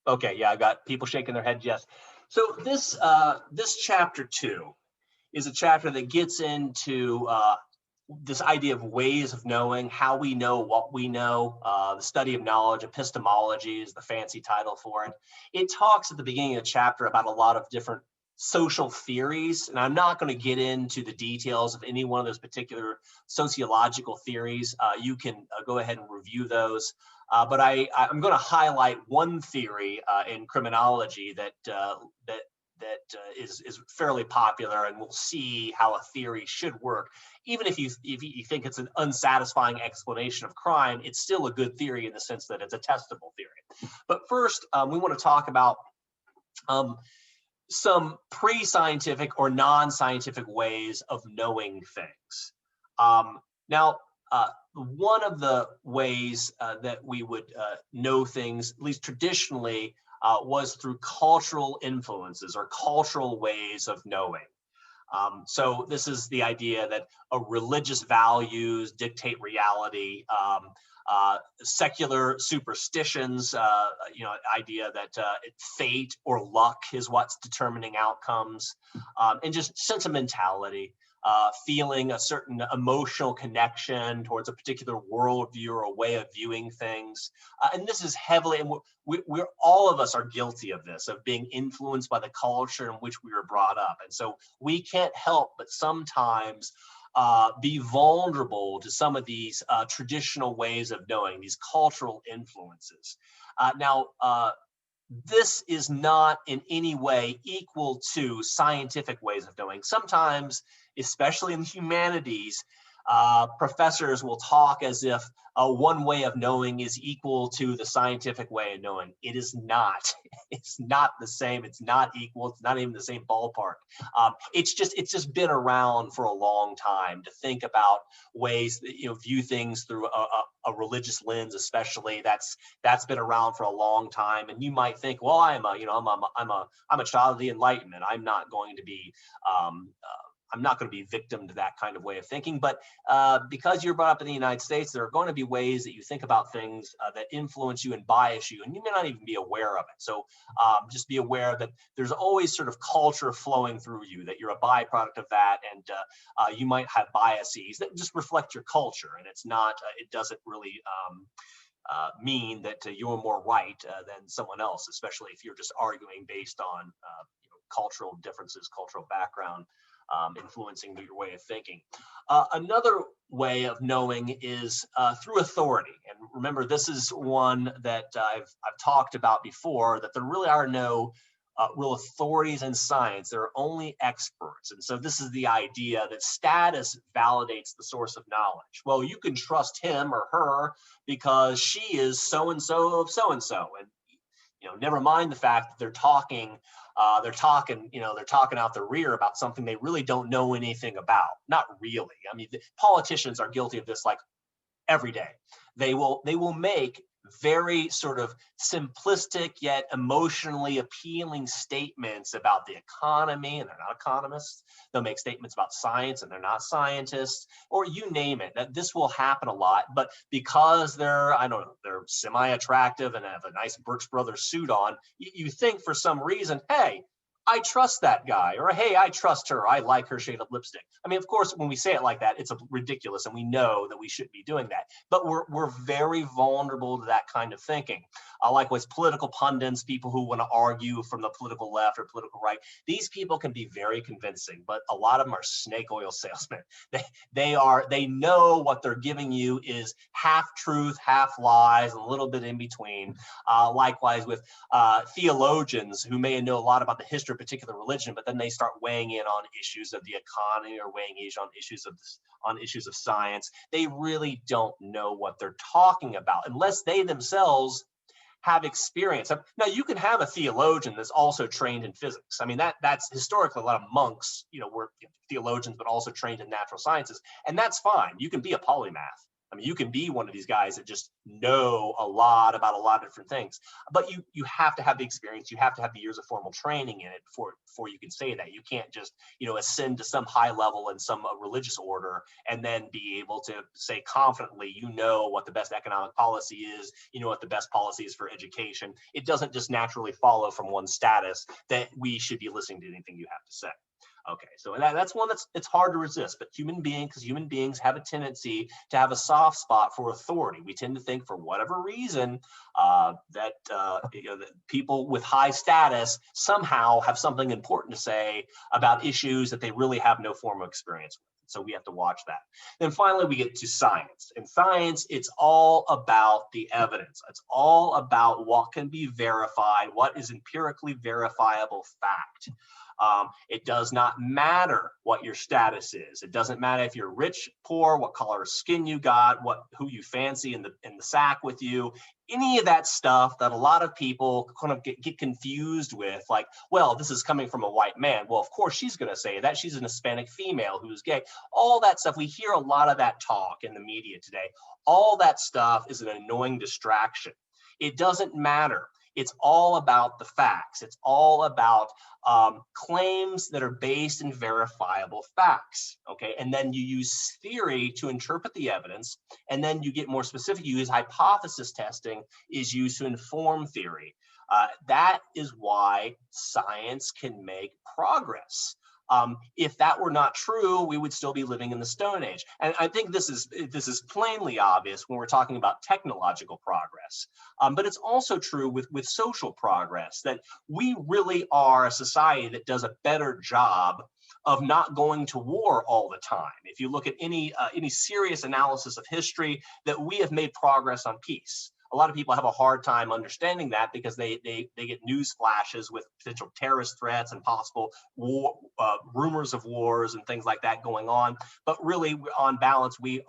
Okay, yeah, I got people shaking their head. Yes. So this chapter 2 is a chapter that gets into this idea of ways of knowing, how we know what we know. The study of knowledge, epistemology is the fancy title for it. It talks at the beginning of the chapter about a lot of different social theories, and I'm not going to get into the details of any one of those particular sociological theories. You can go ahead and review those. But I'm going to highlight one theory in criminology that is fairly popular, and we'll see how a theory should work. Even if you think it's an unsatisfying explanation of crime, it's still a good theory in the sense that it's a testable theory. But first, we want to talk about some pre-scientific or non-scientific ways of knowing things. Now, one of the ways that we would know things, at least traditionally, was through cultural influences or cultural ways of knowing. So this is the idea that religious values dictate reality. Secular superstitions, idea that fate or luck is what's determining outcomes, and just sentimentality, feeling a certain emotional connection towards a particular worldview or a way of viewing things. And this is heavily, and we're all of us are guilty of this, of being influenced by the culture in which we were brought up. And so we can't help but sometimes be vulnerable to some of these traditional ways of knowing, these cultural influences. Now, this is not in any way equal to scientific ways of knowing. Sometimes, especially in the humanities, professors will talk as if one way of knowing is equal to the scientific way of knowing. It is not. It's not the same. It's not equal. It's not even the same ballpark. It's just been around for a long time to think about ways that view things through a religious lens, especially. That's been around for a long time. And you might think, well, I'm a child of the Enlightenment. I'm not going to be victim to that kind of way of thinking. But because you're brought up in the United States, there are going to be ways that you think about things that influence you and bias you, and you may not even be aware of it. So just be aware that there's always sort of culture flowing through you, that you're a byproduct of that, and you might have biases that just reflect your culture, and it's not. It doesn't really mean that you're more right than someone else, especially if you're just arguing based on cultural differences, cultural background. Influencing your way of thinking. Another way of knowing is through authority. And remember, this is one that I've talked about before, that there really are no real authorities in science. There are only experts. And so this is the idea that status validates the source of knowledge. Well, you can trust him or her because she is so-and-so of so-and-so. And never mind the fact that they're talking out the rear about something they really don't know anything about. Not really. I mean, politicians are guilty of this like every day. They will make very sort of simplistic yet emotionally appealing statements about the economy, and they're not economists. They'll make statements about science and they're not scientists, or you name it. That this will happen a lot, but because they're, I don't know, they're semi-attractive and have a nice Birch Brothers suit on, you think for some reason, hey, I trust that guy, or hey, I trust her. I like her shade of lipstick. I mean, of course, when we say it like that, it's ridiculous, and we know that we shouldn't be doing that. But we're very vulnerable to that kind of thinking. Likewise, political pundits, people who want to argue from the political left or political right, these people can be very convincing, but a lot of them are snake oil salesmen. They know what they're giving you is half truth, half lies, a little bit in between. Likewise, with theologians who may know a lot about the history of a particular religion, but then they start weighing in on issues of the economy or weighing in on issues of science. They really don't know what they're talking about unless they themselves have experience. Now, you can have a theologian that's also trained in physics. I mean, that's historically a lot of monks, were theologians, but also trained in natural sciences, and that's fine. You can be a polymath. I mean, you can be one of these guys that just know a lot about a lot of different things, but you have to have the experience. You have to have the years of formal training in it before you can say that. You can't just, ascend to some high level in some religious order and then be able to say confidently, what the best economic policy is, what the best policy is for education. It doesn't just naturally follow from one status that we should be listening to anything you have to say. Okay, so that's one it's hard to resist, but human beings have a tendency to have a soft spot for authority. We tend to think, for whatever reason, that people with high status somehow have something important to say about issues that they really have no formal experience with. So we have to watch that. Then finally, we get to science. In science, it's all about the evidence. It's all about what can be verified, what is empirically verifiable fact. It does not matter what your status is. It doesn't matter if you're rich, poor, what color of skin you got, who you fancy in the sack with you. Any of that stuff that a lot of people kind of get confused with, like, well, this is coming from a white man. Well, of course she's going to say that. She's an Hispanic female who's gay. All that stuff, we hear a lot of that talk in the media today. All that stuff is an annoying distraction. It doesn't matter. It's all about the facts. It's all about claims that are based in verifiable facts, okay? And then you use theory to interpret the evidence, and then you get more specific. You use hypothesis testing is used to inform theory. That is why science can make progress. If that were not true, we would still be living in the Stone Age. And I think this is plainly obvious when we're talking about technological progress. But it's also true with social progress, that we really are a society that does a better job of not going to war all the time. If you look at any serious analysis of history, that we have made progress on peace. A lot of people have a hard time understanding that because they get news flashes with potential terrorist threats and possible war, rumors of wars and things like that going on. But really, on balance, we've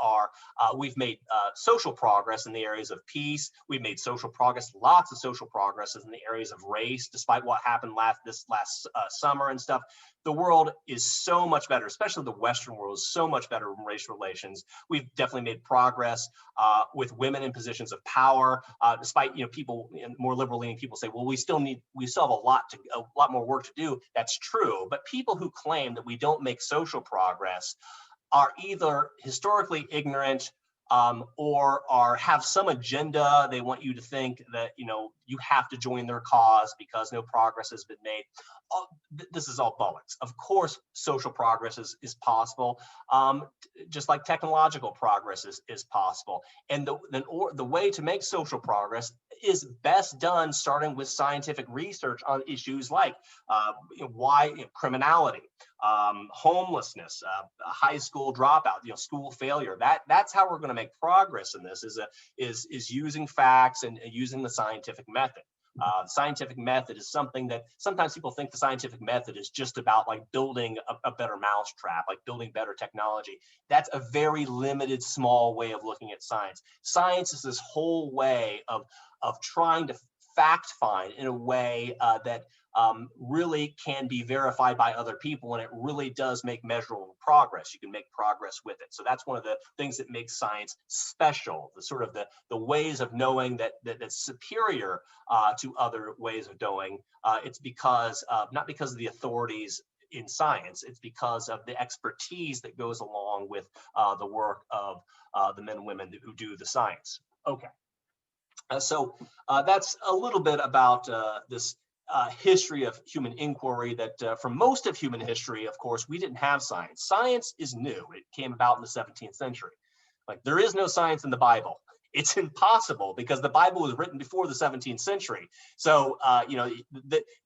made social progress in the areas of peace. We've made social progress, lots of social progress in the areas of race, despite what happened this last summer and stuff. The world is so much better, especially the Western world is so much better in racial relations. We've definitely made progress with women in positions of power, despite people, more liberal leaning people say, well, we still have a lot more work to do. That's true, but people who claim that we don't make social progress are either historically ignorant or have some agenda. They want you to think that you have to join their cause because no progress has been made. This is all bollocks. Of course, social progress is possible, just like technological progress is possible. And the way to make social progress is best done starting with scientific research on issues like criminality, homelessness, high school dropout, school failure. That's how we're going to make progress in this. Is using facts and using the scientific method. The scientific method is something that sometimes people think the scientific method is just about like building a better mousetrap, like building better technology. That's a very limited, small way of looking at science. Science is this whole way of trying to fact find in a way that really can be verified by other people, and it really does make measurable progress. You can make progress with it. So that's one of the things that makes science special, the sort of the ways of knowing that's superior to other ways of knowing. It's because not because of the authorities in science, it's because of the expertise that goes along with the work of the men and women who do the science. Okay. So that's a little bit about this history of human inquiry, that for most of human history, of course, we didn't have science. Science is new. It came about in the 17th century. Like, there is no science in the Bible. It's impossible because the Bible was written before the 17th century. So,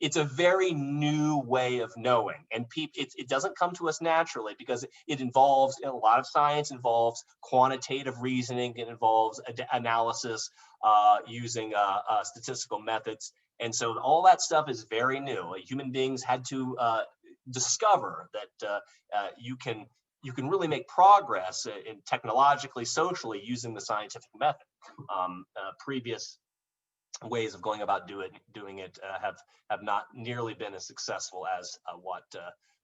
it's a very new way of knowing, and it doesn't come to us naturally because it involves, a lot of science involves quantitative reasoning. It involves analysis using statistical methods. And so all that stuff is very new. Human beings had to discover that you can really make progress in technologically, socially, using the scientific method. Previous ways of going about doing it have not nearly been as successful as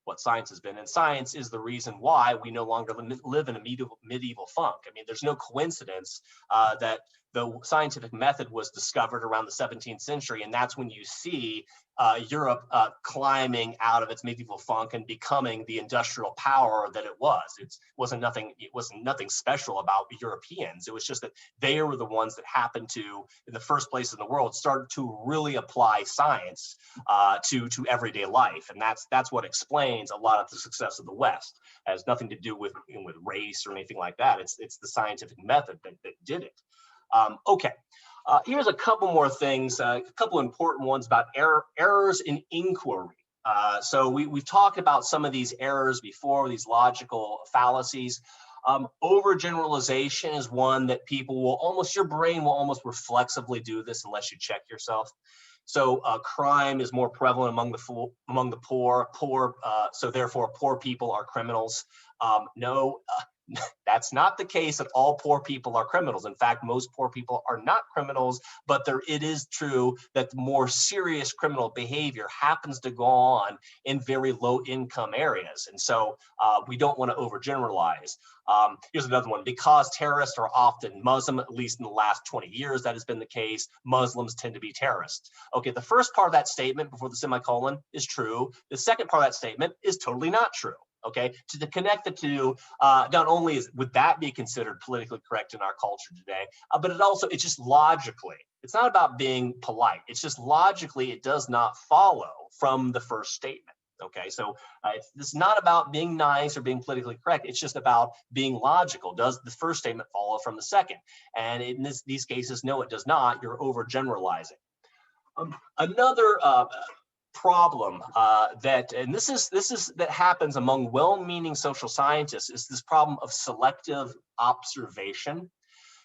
what science has been. And science is the reason why we no longer live in a medieval funk. I mean, there's no coincidence that the scientific method was discovered around the 17th century, and that's when you see Europe climbing out of its medieval funk and becoming the industrial power that it was. It wasn't nothing special about Europeans. It was just that they were the ones that happened to, in the first place in the world, started to really apply science to everyday life, and that's what explains a lot of the success of the West. It has nothing to do with race or anything like that. It's the scientific method that did it. Okay. Here's a couple more things, a couple important ones about errors in inquiry. So we've talked about some of these errors before, these logical fallacies. Overgeneralization is one that your brain will almost reflexively do this unless you check yourself. So crime is more prevalent among the poor, so therefore poor people are criminals. No. That's not the case that all poor people are criminals. In fact, most poor people are not criminals, but it is true that more serious criminal behavior happens to go on in very low income areas. And so we don't want to overgeneralize. Here's another one. Because terrorists are often Muslim, at least in the last 20 years, that has been the case, Muslims tend to be terrorists. Okay, the first part of that statement before the semicolon is true. The second part of that statement is totally not true. Okay, to connect the two, not only would that be considered politically correct in our culture today, but it's just logically, it's not about being polite. It's just logically, it does not follow from the first statement. Okay, so it's not about being nice or being politically correct. It's just about being logical. Does the first statement follow from the second? And in these cases, no, it does not. You're overgeneralizing. Another problem that happens among well-meaning social scientists is this problem of selective observation.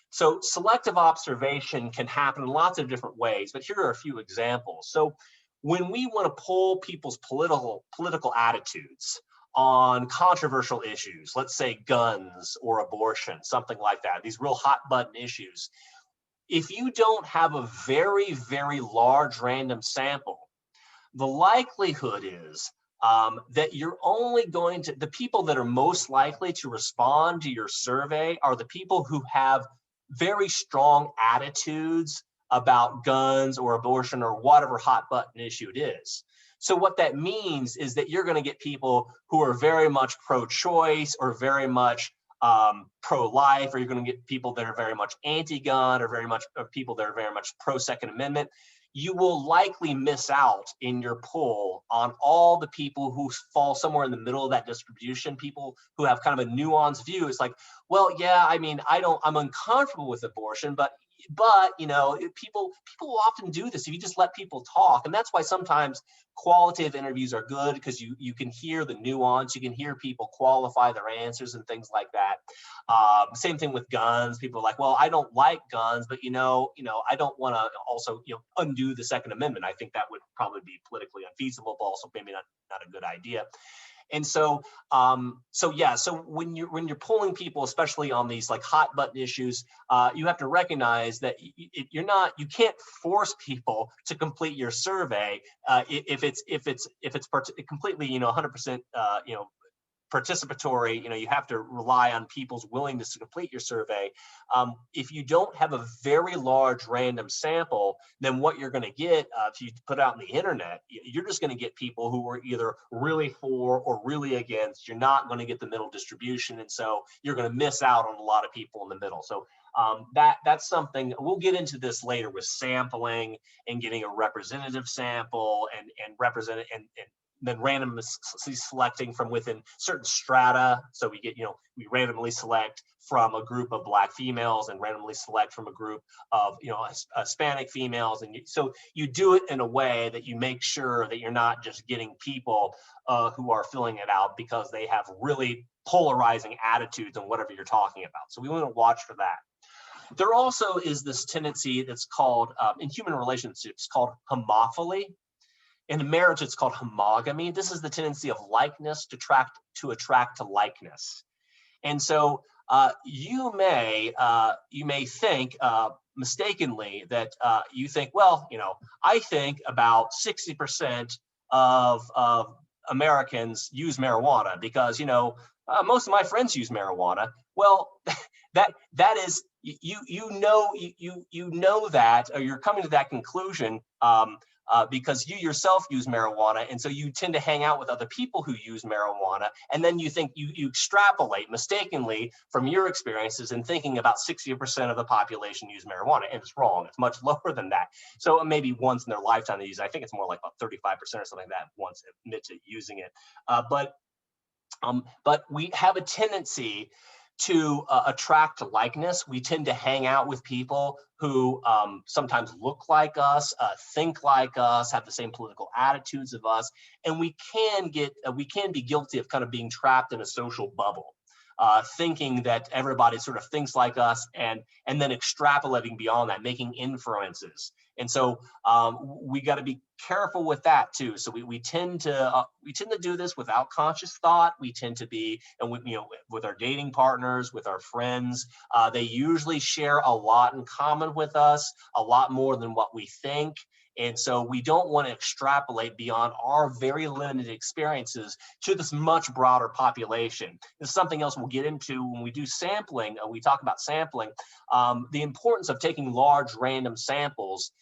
So selective observation can happen in lots of different ways, but here are a few examples. So when we want to poll people's political attitudes on controversial issues, let's say guns or abortion, something like that, these real hot button issues, if you don't have a very, very large random sample, the likelihood is that you're only the people that are most likely to respond to your survey are the people who have very strong attitudes about guns or abortion or whatever hot button issue it is. So what that means is that you're going to get people who are very much pro-choice or very much pro-life, or you're going to get people that are very much anti-gun or people that are very much pro-Second Amendment. You will likely miss out in your poll on all the people who fall somewhere in the middle of that distribution, people who have kind of a nuanced view. It's like, well, yeah, I mean, I'm uncomfortable with abortion, but people will often do this if you just let people talk. And that's why sometimes qualitative interviews are good, because you can hear the nuance, you can hear people qualify their answers and things like that. Same thing with guns. People are like, well, I don't like guns, but I don't want to also undo the Second Amendment. I think that would probably be politically unfeasible, but also maybe not a good idea. And so, so when you're pulling people, especially on these like hot button issues, you have to recognize that you can't force people to complete your survey if it's completely 100% participatory. You have to rely on people's willingness to complete your survey. If you don't have a very large random sample, then what you're going to get, if you put out on the internet, you're just going to get people who are either really for or really against. You're not going to get the middle distribution, and so you're going to miss out on a lot of people in the middle. So that's something we'll get into this later with sampling and getting a representative sample and then randomly selecting from within certain strata. So we we randomly select from a group of Black females and randomly select from a group of, Hispanic females. And so you do it in a way that you make sure that you're not just getting people who are filling it out because they have really polarizing attitudes on whatever you're talking about. So we want to watch for that. There also is this tendency that's called, in human relationships, called homophily. In marriage, it's called homogamy. This is the tendency of likeness to attract to likeness. And so you may think mistakenly that you think, well, I think about 60% of Americans use marijuana because most of my friends use marijuana. Well, that is you know that, or you're coming to that conclusion because you yourself use marijuana, and so you tend to hang out with other people who use marijuana, and then you think you extrapolate mistakenly from your experiences and thinking about 60% of the population use marijuana, and it's wrong. It's much lower than that. So maybe once in their lifetime they use it. I think it's more like about 35% or something like that once admit to using it. But we have a tendency to attract to likeness. We tend to hang out with people who sometimes look like us, think like us, have the same political attitudes of us, and we can be guilty of kind of being trapped in a social bubble, thinking that everybody sort of thinks like us, and then extrapolating beyond that, making inferences. And so we got to be careful with that too. So we tend to do this without conscious thought. We tend to be, and with our dating partners, with our friends, they usually share a lot in common with us, a lot more than what we think. And so we don't want to extrapolate beyond our very limited experiences to this much broader population. This is something else we'll get into when we do sampling. We talk about sampling, the importance of taking large random samples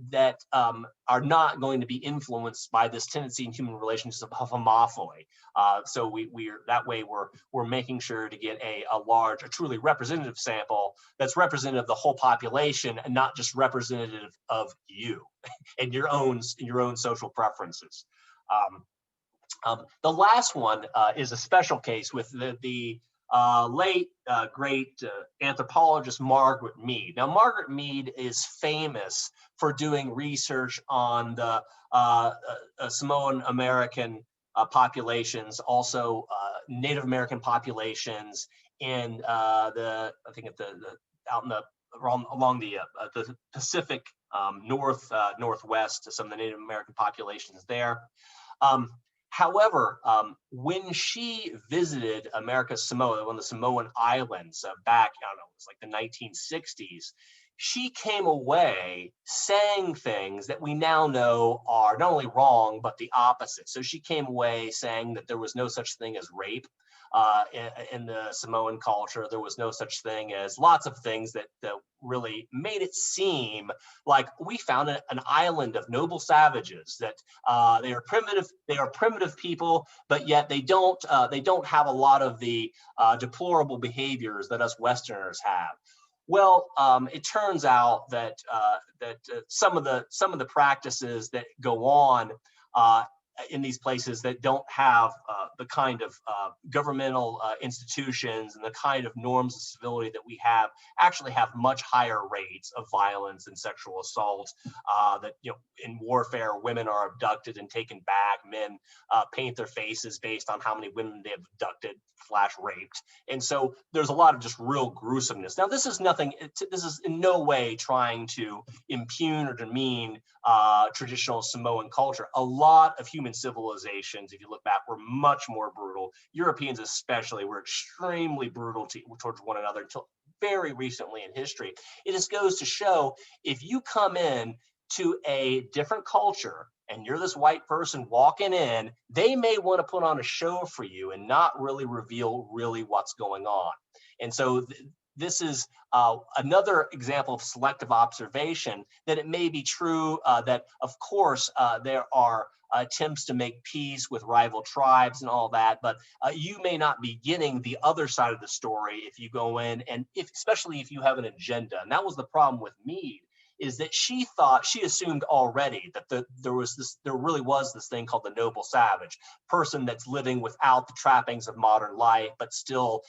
that are not going to be influenced by this tendency in human relationships of homophily. So we're making sure to get a truly representative sample that's representative of the whole population and not just representative of you and your own social preferences. The last one is a special case with the late great anthropologist Margaret Mead. Now, Margaret Mead is famous for doing research on the Samoan American populations, also Native American populations in along the Pacific Northwest, some of the Native American populations there. However, when she visited America's Samoa, one of the Samoan islands back, I don't know, it was like the 1960s, she came away saying things that we now know are not only wrong, but the opposite. So she came away saying that there was no such thing as rape in the Samoan culture. There was no such thing as lots of things that really made it seem like we found an island of noble savages, that they are primitive people, but yet they don't have a lot of the deplorable behaviors that us Westerners have. Well, it turns out that some of the practices that go on in these places that don't have the kind of governmental institutions and the kind of norms of civility that we have actually have much higher rates of violence and sexual assault. That in warfare, women are abducted and taken back. Men paint their faces based on how many women they have abducted / raped. And so there's a lot of just real gruesomeness. Now, this is in no way trying to impugn or demean traditional Samoan culture. A lot of human human civilizations, if you look back, were much more brutal. Europeans especially were extremely brutal towards one another until very recently in history. It just goes to show, if you come in to a different culture and you're this white person walking in, they may want to put on a show for you and not really reveal really what's going on. And so this is another example of selective observation, that it may be true that, of course, there are attempts to make peace with rival tribes and all that, but you may not be getting the other side of the story if you go in, and especially if you have an agenda. And that was the problem with Meade, is that she assumed already that there really was this thing called the noble savage, person that's living without the trappings of modern life, but still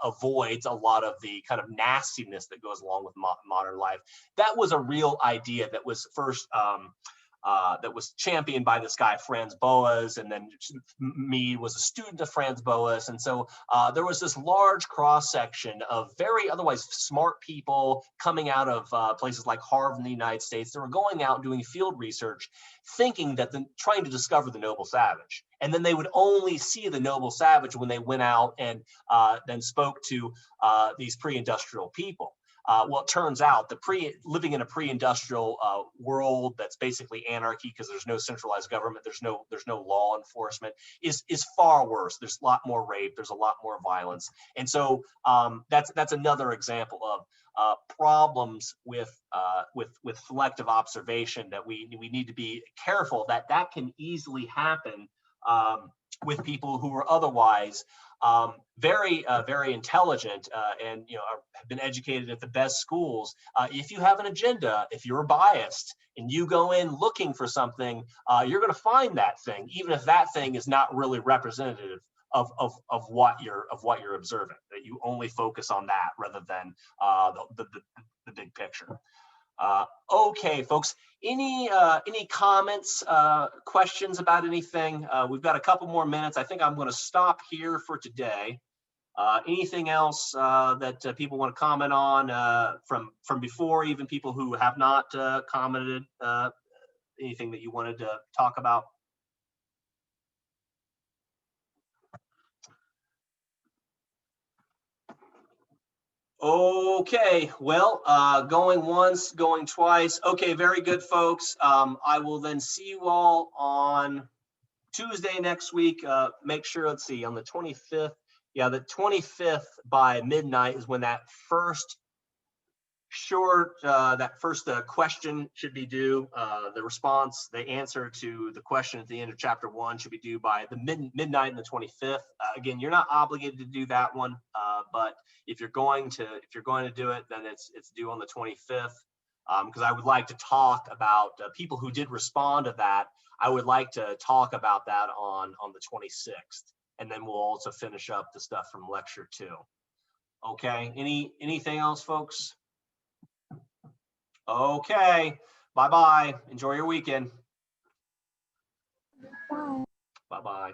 avoids a lot of the kind of nastiness that goes along with modern life. That was a real idea that was first that was championed by this guy, Franz Boas, and then Meade was a student of Franz Boas. And so there was this large cross-section of very otherwise smart people coming out of places like Harvard in the United States that were going out doing field research, thinking that trying to discover the noble savage. And then they would only see the noble savage when they went out and then spoke to these pre-industrial people. Well, it turns out living in a pre-industrial world that's basically anarchy, because there's no centralized government, there's no law enforcement, is far worse. There's a lot more rape, there's a lot more violence, and so that's another example of problems with selective observation, that we need to be careful that can easily happen with people who are otherwise very intelligent and have been educated at the best schools. If you have an agenda, if you're biased and you go in looking for something, you're going to find that thing, even if that thing is not really representative of what you're observing. That you only focus on that rather than the big picture. Okay, folks, any comments, questions about anything? We've got a couple more minutes. I think I'm going to stop here for today. Anything else that people want to comment on from before, even people who have not commented? Anything that you wanted to talk about? Okay, well, going once, going twice. Okay, very good, folks. I will then see you all on Tuesday next week. Make sure, let's see, on the 25th. Yeah, the 25th by midnight is when that first question should be due. The answer to the question at the end of chapter 1 should be due by the midnight on the 25th. Again, you're not obligated to do that one, but if you're going to do it, then it's due on the 25th. Because I would like to talk about people who did respond to that. I would like to talk about that on the 26th, and then we'll also finish up the stuff from lecture 2. Okay. Anything else, folks? Okay, bye-bye. Enjoy your weekend. Bye. Bye-bye.